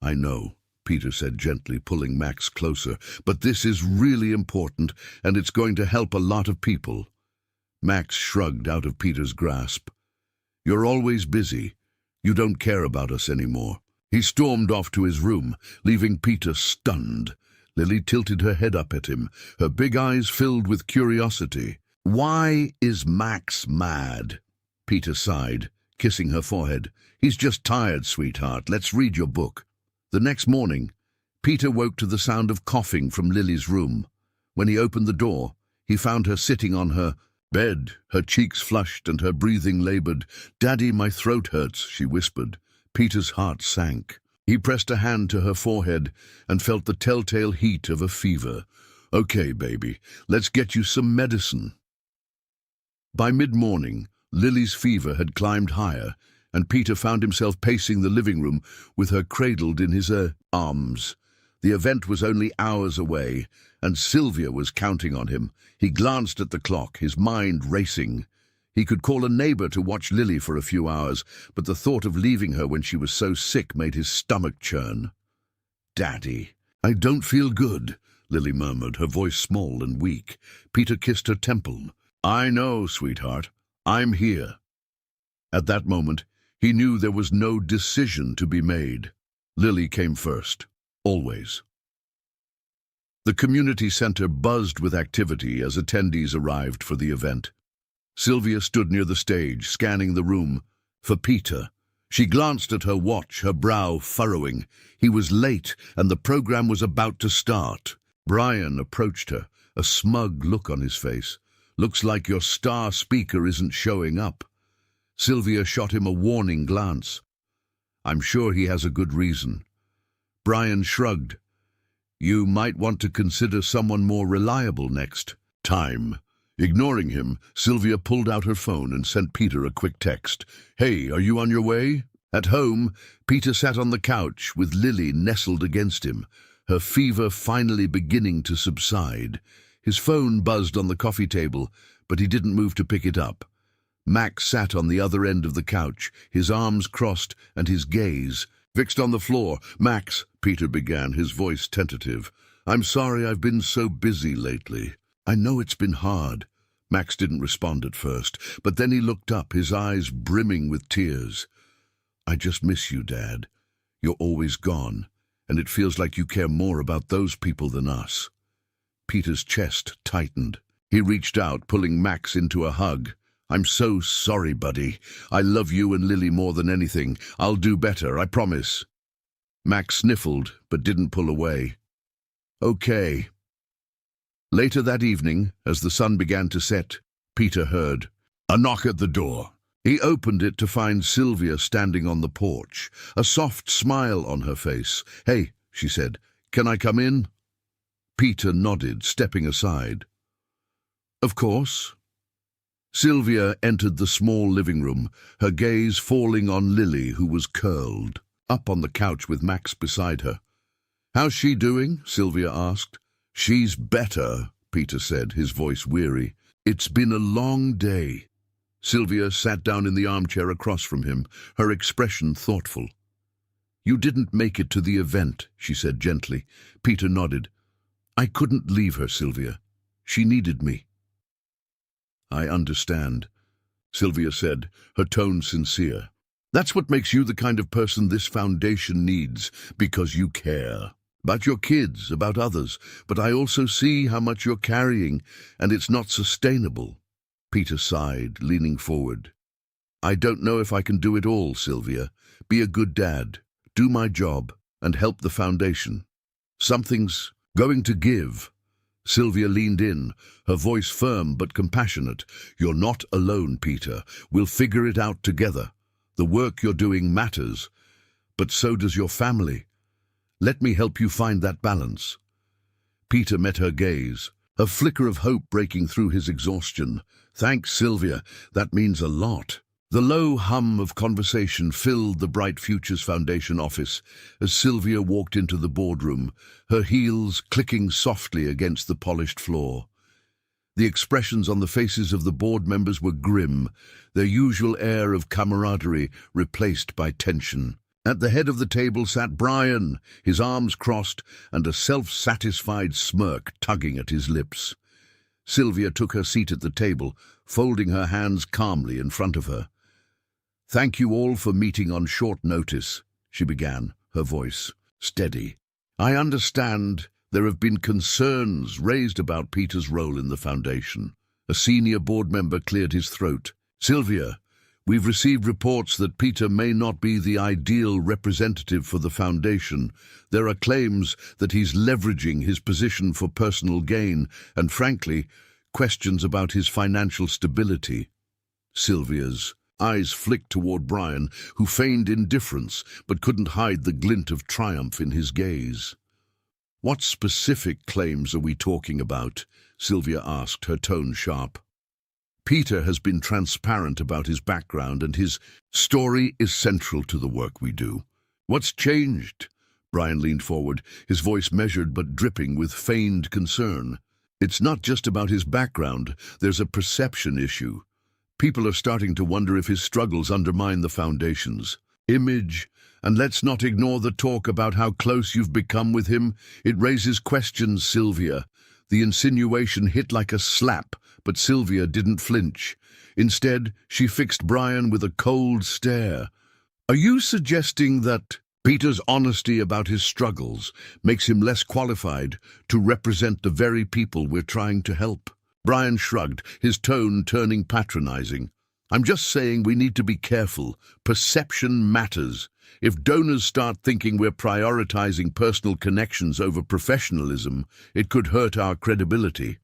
A: "I know," Peter said gently, pulling Max closer, "but this is really important, and it's going to help a lot of people." Max shrugged out of Peter's grasp. "You're always busy. You don't care about us anymore." He stormed off to his room, leaving Peter stunned. Lily tilted her head up at him, her big eyes filled with curiosity. "Why is Max mad?" Peter sighed, kissing her forehead. "He's just tired, sweetheart. Let's read your book." The next morning, Peter woke to the sound of coughing from Lily's room. When he opened the door, he found her sitting on her bed, her cheeks flushed and her breathing labored. "Daddy, my throat hurts," she whispered. Peter's heart sank. He pressed a hand to her forehead and felt the telltale heat of a fever. Okay, baby, let's get you some medicine. By mid-morning, Lily's fever had climbed higher, and Peter found himself pacing the living room with her cradled in his arms. The event was only hours away, and Sylvia was counting on him. He glanced at the clock, his mind racing. He could call a neighbor to watch Lily for a few hours, but the thought of leaving her when she was so sick made his stomach churn. "Daddy, I don't feel good," Lily murmured, her voice small and weak. Peter kissed her temple. "I know, sweetheart. I'm here." At that moment, he knew there was no decision to be made. Lily came first, always. The community center buzzed with activity as attendees arrived for the event. Sylvia stood near the stage, scanning the room. For Peter. She glanced at her watch, her brow furrowing. He was late, and the program was about to start. Brian approached her, a smug look on his face. "Looks like your star speaker isn't showing up." Sylvia shot him a warning glance. "I'm sure he has a good reason." Brian shrugged. "You might want to consider someone more reliable next time." Ignoring him, Sylvia pulled out her phone and sent Peter a quick text. "Hey, are you on your way?" At home, Peter sat on the couch with Lily nestled against him, her fever finally beginning to subside. His phone buzzed on the coffee table, but he didn't move to pick it up. Max sat on the other end of the couch, his arms crossed and his gaze fixed on the floor. "Max," Peter began, his voice tentative, "I'm sorry I've been so busy lately. I know it's been hard." Max didn't respond at first, but then he looked up, his eyes brimming with tears. "I just miss you, Dad. You're always gone, and it feels like you care more about those people than us." Peter's chest tightened. He reached out, pulling Max into a hug. "I'm so sorry, buddy. I love you and Lily more than anything. I'll do better, I promise." Max sniffled, but didn't pull away. "Okay." Later that evening, as the sun began to set, Peter heard a knock at the door. He opened it to find Sylvia standing on the porch, a soft smile on her face. "Hey," she said, "can I come in?" Peter nodded, stepping aside. "Of course." Sylvia entered the small living room, her gaze falling on Lily, who was curled up on the couch with Max beside her. "How's she doing?" Sylvia asked. "She's better," Peter said, his voice weary. "It's been a long day." Sylvia sat down in the armchair across from him, her expression thoughtful. "You didn't make it to the event," she said gently. Peter nodded. "I couldn't leave her, Sylvia. She needed me." "I understand," Sylvia said, her tone sincere. "That's what makes you the kind of person this foundation needs, because you care. About your kids, about others, but I also see how much you're carrying, and it's not sustainable." Peter sighed, leaning forward. "I don't know if I can do it all, Sylvia. Be a good dad, do my job, and help the foundation. Something's going to give." Sylvia leaned in, her voice firm but compassionate. "You're not alone, Peter. We'll figure it out together. The work you're doing matters, but so does your family. Let me help you find that balance." Peter met her gaze, a flicker of hope breaking through his exhaustion. "Thanks, Sylvia. That means a lot." The low hum of conversation filled the Bright Futures Foundation office as Sylvia walked into the boardroom, her heels clicking softly against the polished floor. The expressions on the faces of the board members were grim, their usual air of camaraderie replaced by tension. At the head of the table sat Brian, his arms crossed and a self-satisfied smirk tugging at his lips. Sylvia took her seat at the table, folding her hands calmly in front of her. "Thank you all for meeting on short notice," she began, her voice steady. "I understand there have been concerns raised about Peter's role in the foundation." A senior board member cleared his throat. "Sylvia, we've received reports that Peter may not be the ideal representative for the foundation. There are claims that he's leveraging his position for personal gain, and frankly, questions about his financial stability." Sylvia's eyes flicked toward Brian, who feigned indifference but couldn't hide the glint of triumph in his gaze. What specific claims are we talking about? Sylvia asked, her tone sharp. Peter has been transparent about his background, and his story is central to the work we do. What's changed? Brian leaned forward, his voice measured but dripping with feigned concern. It's not just about his background, there's a perception issue. People are starting to wonder if his struggles undermine the foundation's image. And let's not ignore the talk about how close you've become with him. It raises questions, Sylvia. The insinuation hit like a slap, but Sylvia didn't flinch. Instead, she fixed Brian with a cold stare. Are you suggesting that Peter's honesty about his struggles makes him less qualified to represent the very people we're trying to help? Brian shrugged, his tone turning patronizing. I'm just saying we need to be careful. Perception matters. If donors start thinking we're prioritizing personal connections over professionalism, it could hurt our credibility.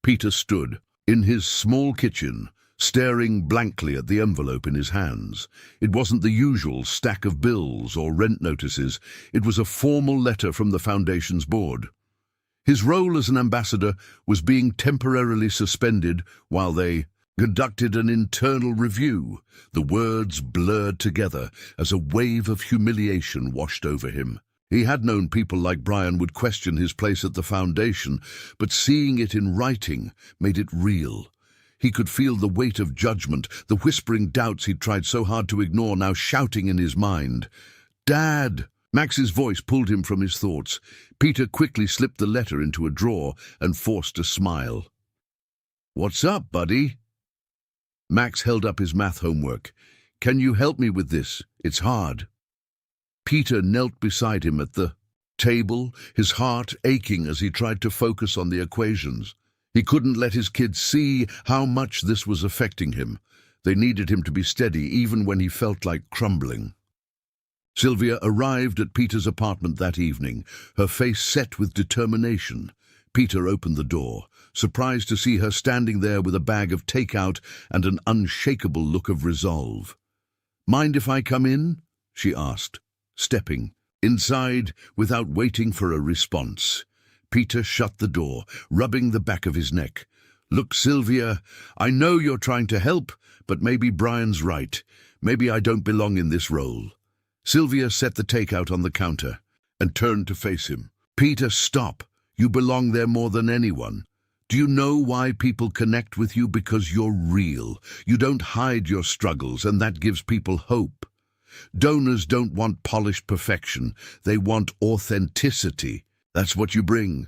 A: Peter stood in his small kitchen, staring blankly at the envelope in his hands. It wasn't the usual stack of bills or rent notices. It was a formal letter from the foundation's board. His role as an ambassador was being temporarily suspended while they conducted an internal review. The words blurred together as a wave of humiliation washed over him. He had known people like Brian would question his place at the foundation, but seeing it in writing made it real. He could feel the weight of judgment, the whispering doubts he'd tried so hard to ignore now shouting in his mind. "Dad!" Max's voice pulled him from his thoughts. Peter quickly slipped the letter into a drawer and forced a smile. "What's up, buddy?" Max held up his math homework. "Can you help me with this? It's hard." Peter knelt beside him at the table, his heart aching as he tried to focus on the equations. He couldn't let his kids see how much this was affecting him. They needed him to be steady even when he felt like crumbling. Sylvia arrived at Peter's apartment that evening, her face set with determination. Peter opened the door, surprised to see her standing there with a bag of takeout and an unshakable look of resolve. "Mind if I come in?" she asked, stepping inside without waiting for a response. Peter shut the door, rubbing the back of his neck. "Look, Sylvia, I know you're trying to help, but maybe Brian's right. Maybe I don't belong in this role." Sylvia set the takeout on the counter and turned to face him. "Peter, stop. You belong there more than anyone. Do you know why people connect with you? Because you're real. You don't hide your struggles, and that gives people hope. Donors don't want polished perfection. They want authenticity. That's what you bring."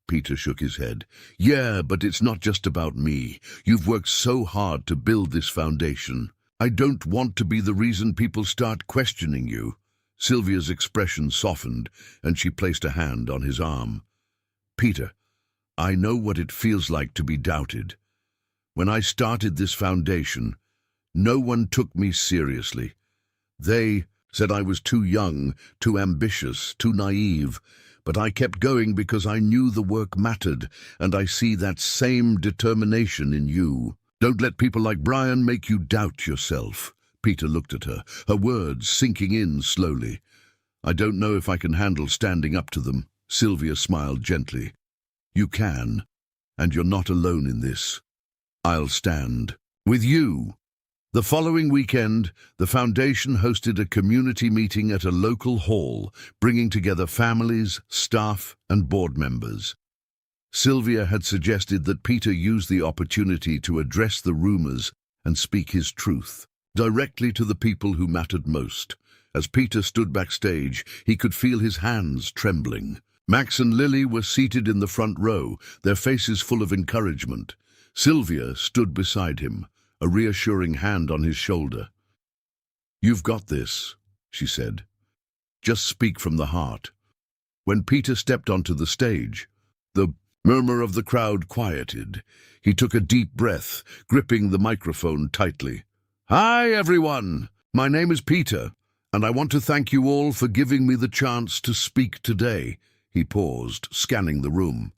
A: Peter shook his head. "Yeah, but it's not just about me. You've worked so hard to build this foundation. I don't want to be the reason people start questioning you." Sylvia's expression softened, and she placed a hand on his arm. "Peter, I know what it feels like to be doubted. When I started this foundation, no one took me seriously. They said I was too young, too ambitious, too naive, but I kept going because I knew the work mattered, and I see that same determination in you. Don't let people like Brian make you doubt yourself." Peter looked at her, her words sinking in slowly. "I don't know if I can handle standing up to them." Sylvia smiled gently. "You can, and you're not alone in this. I'll stand with you." The following weekend, the foundation hosted a community meeting at a local hall, bringing together families, staff, and board members. Sylvia had suggested that Peter use the opportunity to address the rumors and speak his truth, directly to the people who mattered most. As Peter stood backstage, he could feel his hands trembling. Max and Lily were seated in the front row, their faces full of encouragement. Sylvia stood beside him, a reassuring hand on his shoulder. "You've got this," she said. "Just speak from the heart." When Peter stepped onto the stage, the murmur of the crowd quieted. He took a deep breath, gripping the microphone tightly. "Hi, everyone. My name is Peter, and I want to thank you all for giving me the chance to speak today." He paused, scanning the room.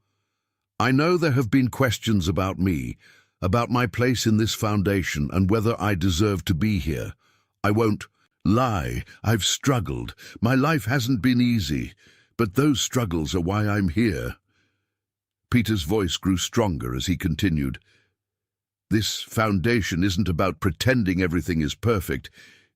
A: "I know there have been questions about me, about my place in this foundation and whether I deserve to be here. I won't lie, I've struggled. My life hasn't been easy, But those struggles are why I'm here." Peter's voice grew stronger as he continued. "This foundation isn't about pretending everything is perfect.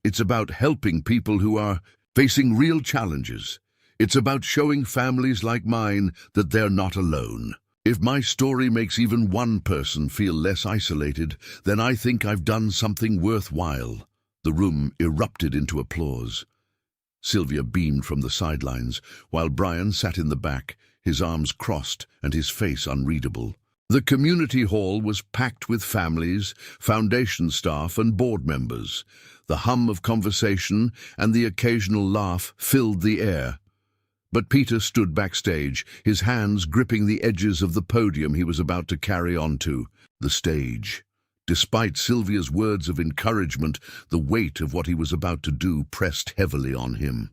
A: It's about helping people who are facing real challenges. It's about showing families like mine that they're not alone. If my story makes even one person feel less isolated, then I think I've done something worthwhile." The room erupted into applause. Sylvia beamed from the sidelines, while Brian sat in the back, his arms crossed and his face unreadable. The community hall was packed with families, foundation staff and board members. The hum of conversation and the occasional laugh filled the air. But Peter stood backstage, his hands gripping the edges of the podium he was about to carry onto, the stage. Despite Sylvia's words of encouragement, the weight of what he was about to do pressed heavily on him.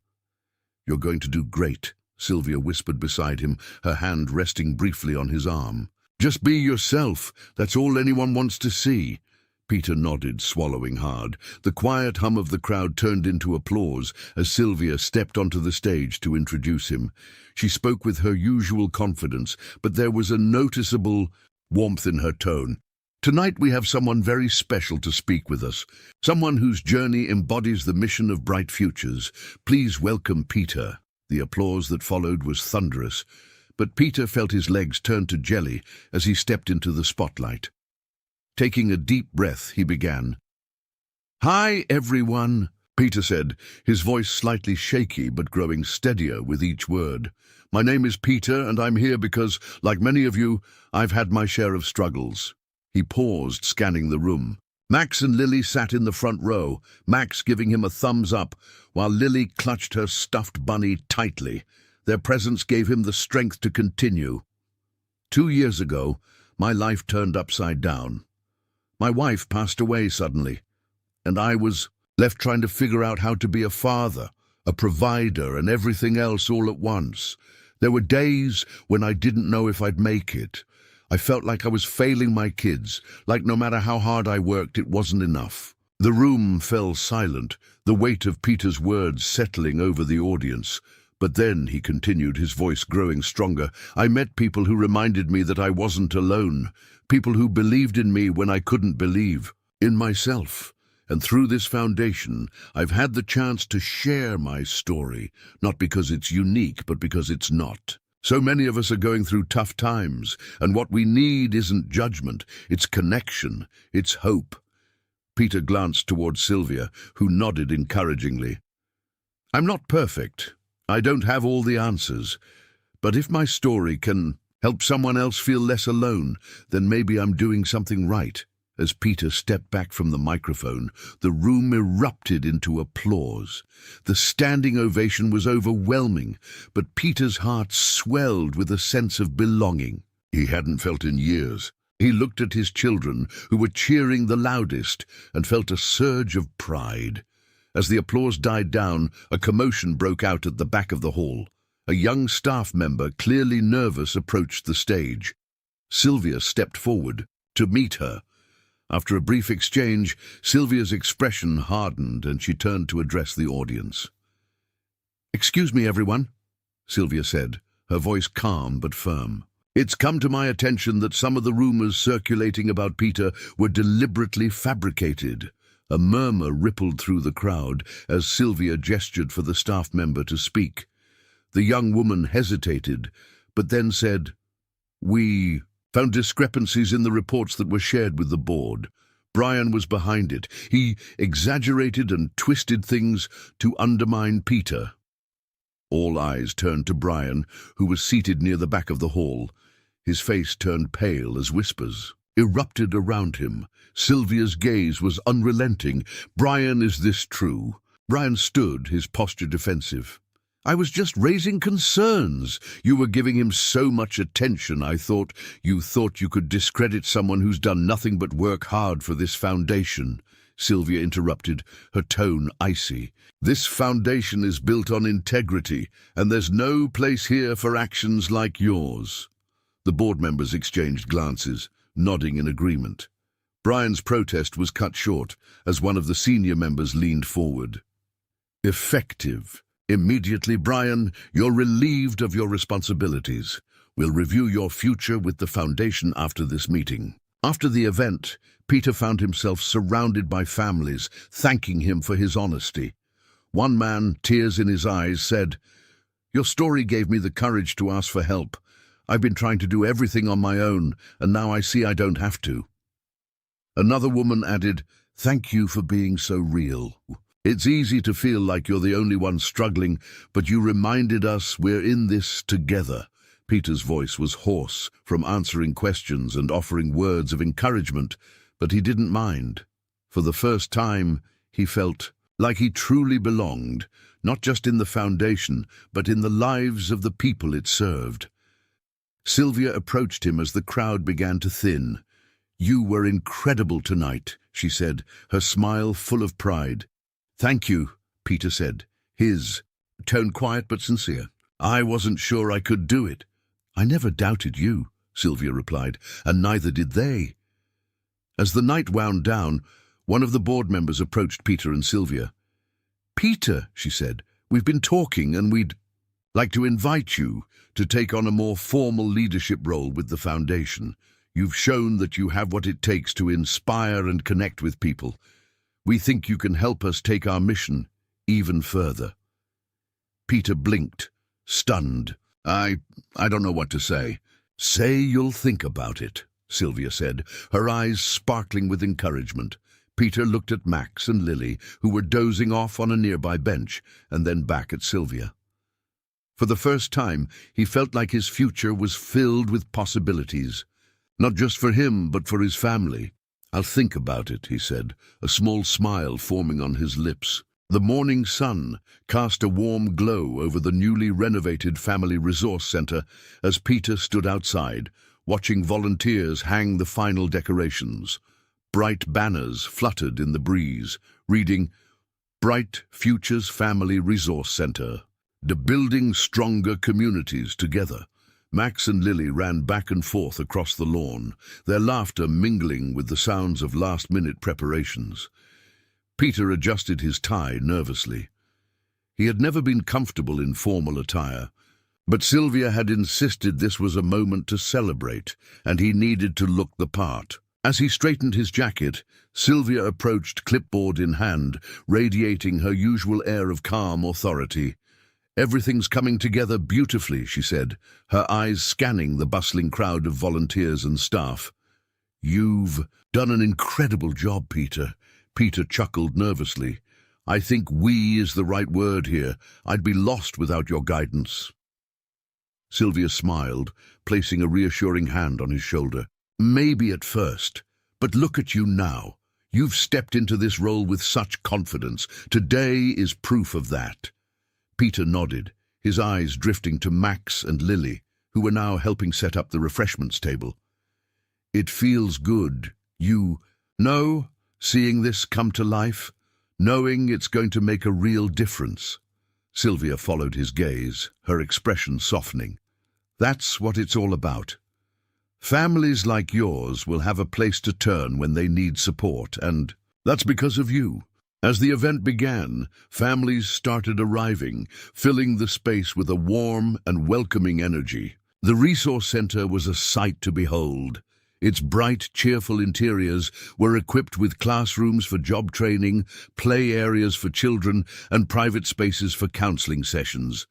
A: "You're going to do great," Sylvia whispered beside him, her hand resting briefly on his arm. "Just be yourself. That's all anyone wants to see." Peter nodded, swallowing hard. The quiet hum of the crowd turned into applause as Sylvia stepped onto the stage to introduce him. She spoke with her usual confidence, but there was a noticeable warmth in her tone. "Tonight we have someone very special to speak with us, someone whose journey embodies the mission of bright futures. Please welcome Peter." The applause that followed was thunderous, but Peter felt his legs turn to jelly as he stepped into the spotlight. Taking a deep breath, he began. "Hi, everyone," Peter said, his voice slightly shaky but growing steadier with each word. "My name is Peter, and I'm here because, like many of you, I've had my share of struggles." He paused, scanning the room. Max and Lily sat in the front row, Max giving him a thumbs up, while Lily clutched her stuffed bunny tightly. Their presence gave him the strength to continue. 2 years ago, my life turned upside down. My wife passed away suddenly, and I was left trying to figure out how to be a father, a provider, and everything else all at once. There were days when I didn't know if I'd make it. I felt like I was failing my kids, like no matter how hard I worked, it wasn't enough. The room fell silent, the weight of Peter's words settling over the audience. But then, he continued, his voice growing stronger, I met people who reminded me that I wasn't alone, people who believed in me when I couldn't believe in myself. And through this foundation, I've had the chance to share my story, not because it's unique, but because it's not. So many of us are going through tough times, and what we need isn't judgment, it's connection, it's hope. Peter glanced towards Sylvia, who nodded encouragingly. I'm not perfect. I don't have all the answers, but if my story can help someone else feel less alone, then maybe I'm doing something right. As Peter stepped back from the microphone, the room erupted into applause. The standing ovation was overwhelming, but Peter's heart swelled with a sense of belonging he hadn't felt in years. He looked at his children, who were cheering the loudest, and felt a surge of pride. As the applause died down, a commotion broke out at the back of the hall. A young staff member, clearly nervous, approached the stage. Sylvia stepped forward to meet her. After a brief exchange, Sylvia's expression hardened and she turned to address the audience. "Excuse me, everyone," Sylvia said, her voice calm but firm. "It's come to my attention that some of the rumors circulating about Peter were deliberately fabricated." A murmur rippled through the crowd as Sylvia gestured for the staff member to speak. The young woman hesitated, but then said, "We found discrepancies in the reports that were shared with the board. Brian was behind it. He exaggerated and twisted things to undermine Peter." All eyes turned to Brian, who was seated near the back of the hall. His face turned pale as whispers erupted around him. Sylvia's gaze was unrelenting. "Brian, is this true?" Brian stood, his posture defensive. "I was just raising concerns. You were giving him so much attention. I thought you could discredit someone who's done nothing but work hard for this foundation." Sylvia interrupted, her tone icy. "This foundation is built on integrity, and there's no place here for actions like yours." The board members exchanged glances, nodding in agreement. Brian's protest was cut short as one of the senior members leaned forward. "Effective," Immediately, Brian, you're relieved of your responsibilities. We'll review your future with the foundation after this meeting. After the event, Peter found himself surrounded by families, thanking him for his honesty. One man, tears in his eyes, said, "Your story gave me the courage to ask for help. I've been trying to do everything on my own, and now I see I don't have to." Another woman added, "Thank you for being so real. It's easy to feel like you're the only one struggling, but you reminded us we're in this together." Peter's voice was hoarse from answering questions and offering words of encouragement, but he didn't mind. For the first time, he felt like he truly belonged, not just in the foundation, but in the lives of the people it served. Sylvia approached him as the crowd began to thin. "You were incredible tonight," she said, her smile full of pride. "Thank you," Peter said, his tone quiet but sincere. "I wasn't sure I could do it." "I never doubted you," Sylvia replied, "and neither did they." As the night wound down, one of the board members approached Peter and Sylvia. "Peter," she said, "we've been talking and we'd like to invite you to take on a more formal leadership role with the foundation. You've shown that you have what it takes to inspire and connect with people. We think you can help us take our mission even further." Peter blinked, stunned. I don't know what to say." "Say you'll think about it," Sylvia said, her eyes sparkling with encouragement. Peter looked at Max and Lily, who were dozing off on a nearby bench, and then back at Sylvia. For the first time, he felt like his future was filled with possibilities. Not just for him, but for his family. "I'll think about it," he said, a small smile forming on his lips. The morning sun cast a warm glow over the newly renovated Family Resource Center as Peter stood outside, watching volunteers hang the final decorations. Bright banners fluttered in the breeze, reading, "Bright Futures Family Resource Center, building stronger communities together." Max and Lily ran back and forth across the lawn, their laughter mingling with the sounds of last-minute preparations. Peter adjusted his tie nervously. He had never been comfortable in formal attire, but Sylvia had insisted this was a moment to celebrate, and he needed to look the part. As he straightened his jacket, Sylvia approached, clipboard in hand, radiating her usual air of calm authority. "Everything's coming together beautifully," she said, her eyes scanning the bustling crowd of volunteers and staff. "You've done an incredible job, Peter." Peter chuckled nervously. "I think we is the right word here. I'd be lost without your guidance." Sylvia smiled, placing a reassuring hand on his shoulder. "Maybe at first, but look at you now. You've stepped into this role with such confidence. Today is proof of that." Peter nodded, his eyes drifting to Max and Lily, who were now helping set up the refreshments table. "It feels good. You know, seeing this come to life, knowing it's going to make a real difference." Sylvia followed his gaze, her expression softening. "That's what it's all about. Families like yours will have a place to turn when they need support, and that's because of you." As the event began, families started arriving, filling the space with a warm and welcoming energy. The resource center was a sight to behold. Its bright, cheerful interiors were equipped with classrooms for job training, play areas for children, and private spaces for counseling sessions.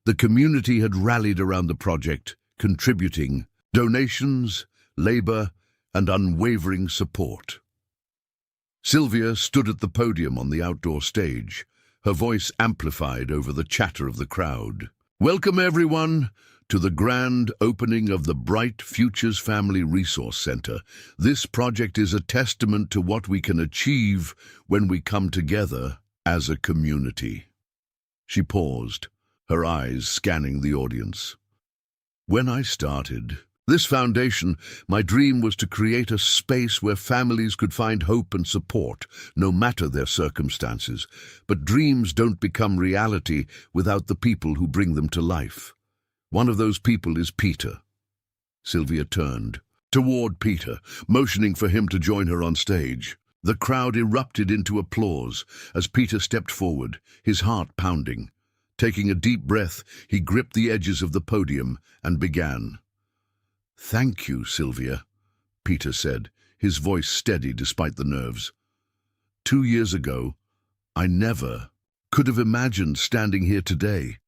A: The community had rallied around the project, contributing donations, labor, and unwavering support. Sylvia stood at the podium on the outdoor stage, her voice amplified over the chatter of the crowd. "Welcome, everyone, to the grand opening of the Bright Futures Family Resource Center. This project is a testament to what we can achieve when we come together as a community." She paused, her eyes scanning the audience. "When I started this foundation, my dream was to create a space where families could find hope and support, no matter their circumstances. But dreams don't become reality without the people who bring them to life. One of those people is Peter." Sylvia turned toward Peter, motioning for him to join her on stage. The crowd erupted into applause as Peter stepped forward, his heart pounding. Taking a deep breath, he gripped the edges of the podium and began. "Thank you, Sylvia," Peter said, his voice steady despite the nerves. 2 years ago, I never could have imagined standing here today.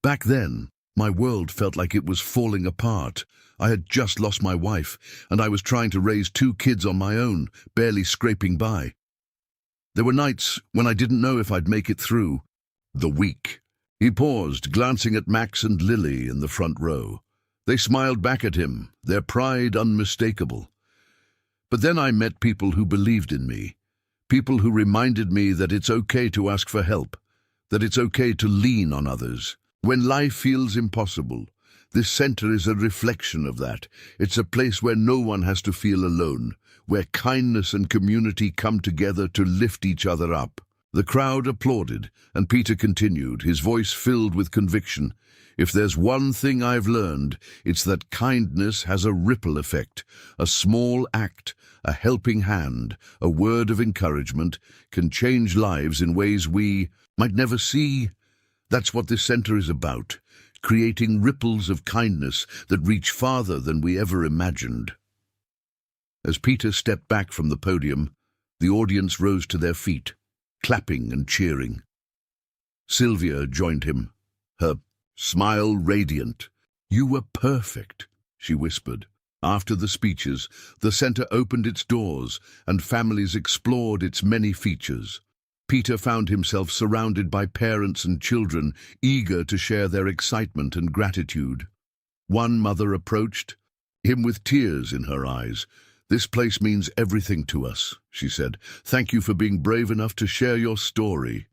A: Back then, my world felt like it was falling apart. I had just lost my wife, and I was trying to raise 2 kids on my own, barely scraping by. There were nights when I didn't know if I'd make it through the week. He paused, glancing at Max and Lily in the front row. They smiled back at him, their pride unmistakable. But then I met people who believed in me, people who reminded me that it's okay to ask for help, that it's okay to lean on others. When life feels impossible, this center is a reflection of that. It's a place where no one has to feel alone, where kindness and community come together to lift each other up. The crowd applauded, and Peter continued, his voice filled with conviction. If there's one thing I've learned, it's that kindness has a ripple effect. A small act, a helping hand, a word of encouragement can change lives in ways we might never see. That's what this center is about, creating ripples of kindness that reach farther than we ever imagined. As Peter stepped back from the podium, the audience rose to their feet, clapping and cheering. Sylvia joined him, her smile radiant. "You were perfect," she whispered. After the speeches, the center opened its doors and families explored its many features. Peter found himself surrounded by parents and children eager to share their excitement and gratitude. One mother approached him with tears in her eyes. "This place means everything to us," she said. "Thank you for being brave enough to share your story."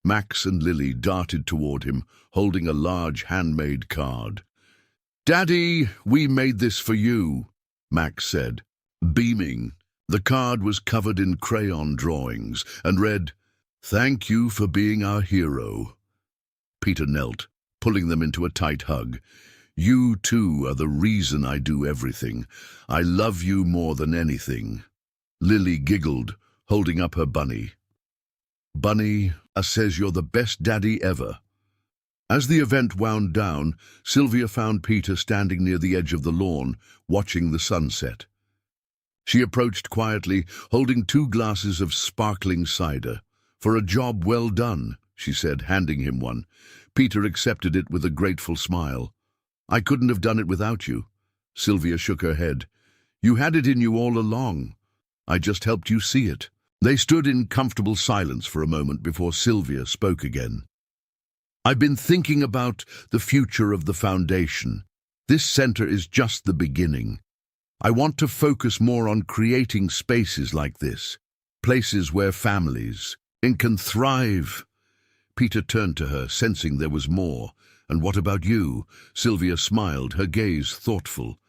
A: Max and Lily darted toward him, holding a large handmade card. "Daddy, we made this for you," Max said, beaming. The card was covered in crayon drawings and read, "Thank you for being our hero." Peter knelt, pulling them into a tight hug. "You too are the reason I do everything. I love you more than anything." Lily giggled, holding up her bunny. "Bunny says you're the best daddy ever." As the event wound down, Sylvia found Peter standing near the edge of the lawn, watching the sunset. She approached quietly, holding 2 glasses of sparkling cider. "For a job well done," she said, handing him one. Peter accepted it with a grateful smile. "I couldn't have done it without you." Sylvia shook her head. "You had it in you all along. I just helped you see it." They stood in comfortable silence for a moment before Sylvia spoke again. "I've been thinking about the future of the foundation. This center is just the beginning. I want to focus more on creating spaces like this, places where families can thrive." Peter turned to her, sensing there was more. "And what about you?" Sylvia smiled, her gaze thoughtful.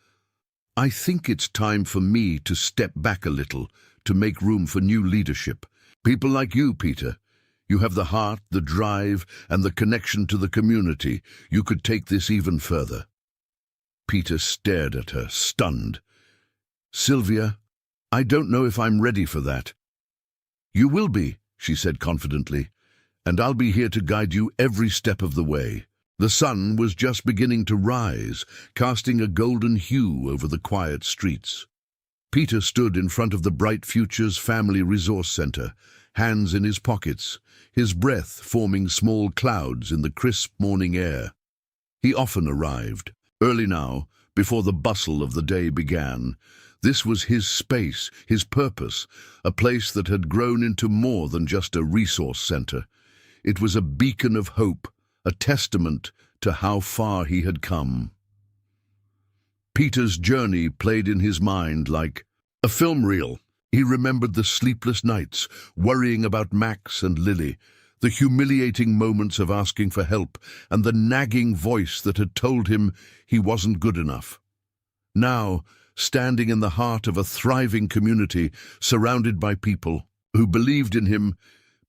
A: "I think it's time for me to step back a little, to make room for new leadership. People like you, Peter. You have the heart, the drive, and the connection to the community. You could take this even further." Peter stared at her, stunned. "Sylvia, I don't know if I'm ready for that." "You will be," she said confidently, "and I'll be here to guide you every step of the way." The sun was just beginning to rise, casting a golden hue over the quiet streets. Peter stood in front of the Bright Futures Family Resource Center, hands in his pockets, his breath forming small clouds in the crisp morning air. He often arrived, early now, before the bustle of the day began. This was his space, his purpose, a place that had grown into more than just a resource center. It was a beacon of hope, a testament to how far he had come. Peter's journey played in his mind like a film reel. He remembered the sleepless nights, worrying about Max and Lily, the humiliating moments of asking for help, and the nagging voice that had told him he wasn't good enough. Now, standing in the heart of a thriving community, surrounded by people who believed in him,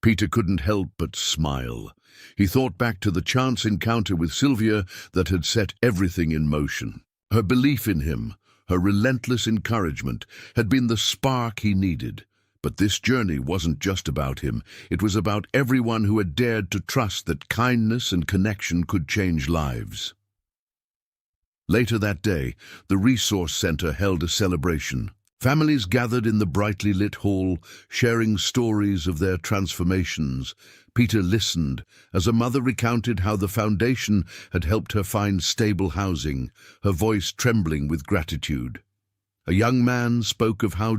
A: Peter couldn't help but smile. He thought back to the chance encounter with Sylvia that had set everything in motion. Her belief in him, her relentless encouragement, had been the spark he needed. But this journey wasn't just about him. It was about everyone who had dared to trust that kindness and connection could change lives. Later that day, the Resource Center held a celebration. Families gathered in the brightly lit hall, sharing stories of their transformations. Peter listened as a mother recounted how the foundation had helped her find stable housing, her voice trembling with gratitude. A young man spoke of how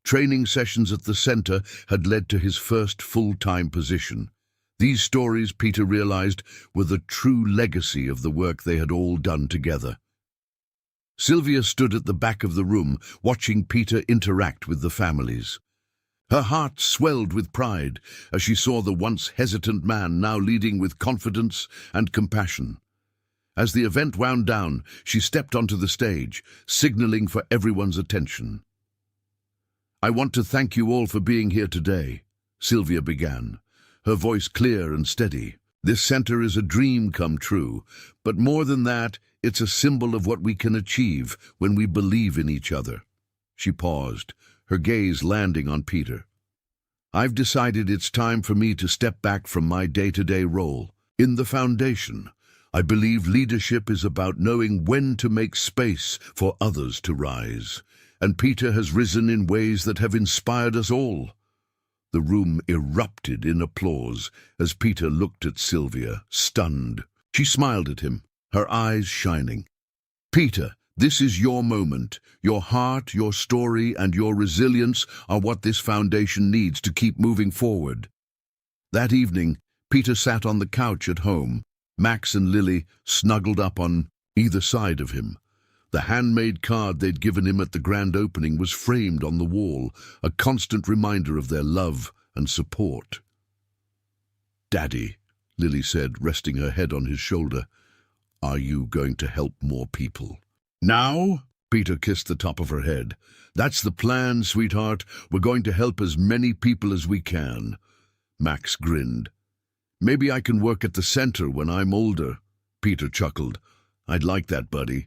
A: training sessions at the center had led to his first full-time position. These stories, Peter realized, were the true legacy of the work they had all done together. Sylvia stood at the back of the room, watching Peter interact with the families. Her heart swelled with pride as she saw the once hesitant man now leading with confidence and compassion. As the event wound down, she stepped onto the stage, signaling for everyone's attention. "I want to thank you all for being here today," Sylvia began, her voice clear and steady. "This center is a dream come true, but more than that, it's a symbol of what we can achieve when we believe in each other." She paused, her gaze landing on Peter. "I've decided it's time for me to step back from my day-to-day role. In the foundation, I believe leadership is about knowing when to make space for others to rise. And Peter has risen in ways that have inspired us all." The room erupted in applause as Peter looked at Sylvia, stunned. She smiled at him, her eyes shining. "Peter, this is your moment. Your heart, your story, and your resilience are what this foundation needs to keep moving forward." That evening, Peter sat on the couch at home, Max and Lily snuggled up on either side of him. The handmade card they'd given him at the grand opening was framed on the wall, a constant reminder of their love and support. "Daddy," Lily said, resting her head on his shoulder, "are you going to help more people?" "Now?" Peter kissed the top of her head. "That's the plan, sweetheart. We're going to help as many people as we can." Max grinned. "Maybe I can work at the center when I'm older." Peter chuckled. "I'd like that, buddy."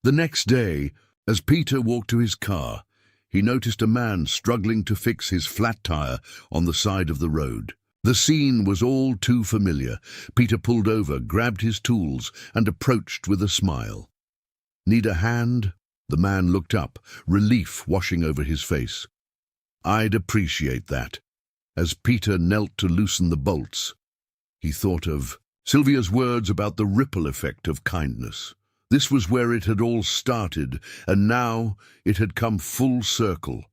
A: The next day, as Peter walked to his car, he noticed a man struggling to fix his flat tire on the side of the road. The scene was all too familiar. Peter pulled over, grabbed his tools, and approached with a smile. "Need a hand?" The man looked up, relief washing over his face. "I'd appreciate that." As Peter knelt to loosen the bolts, he thought of Sylvia's words about the ripple effect of kindness. This was where it had all started, and now it had come full circle.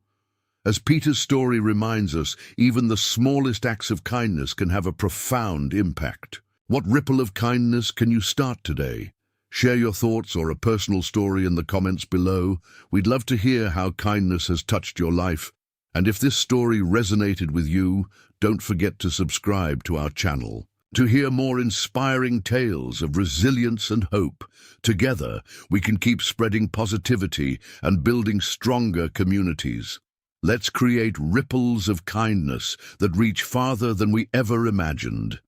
A: As Peter's story reminds us, even the smallest acts of kindness can have a profound impact. What ripple of kindness can you start today? Share your thoughts or a personal story in the comments below. We'd love to hear how kindness has touched your life. And if this story resonated with you, don't forget to subscribe to our channel to hear more inspiring tales of resilience and hope. Together, we can keep spreading positivity and building stronger communities. Let's create ripples of kindness that reach farther than we ever imagined.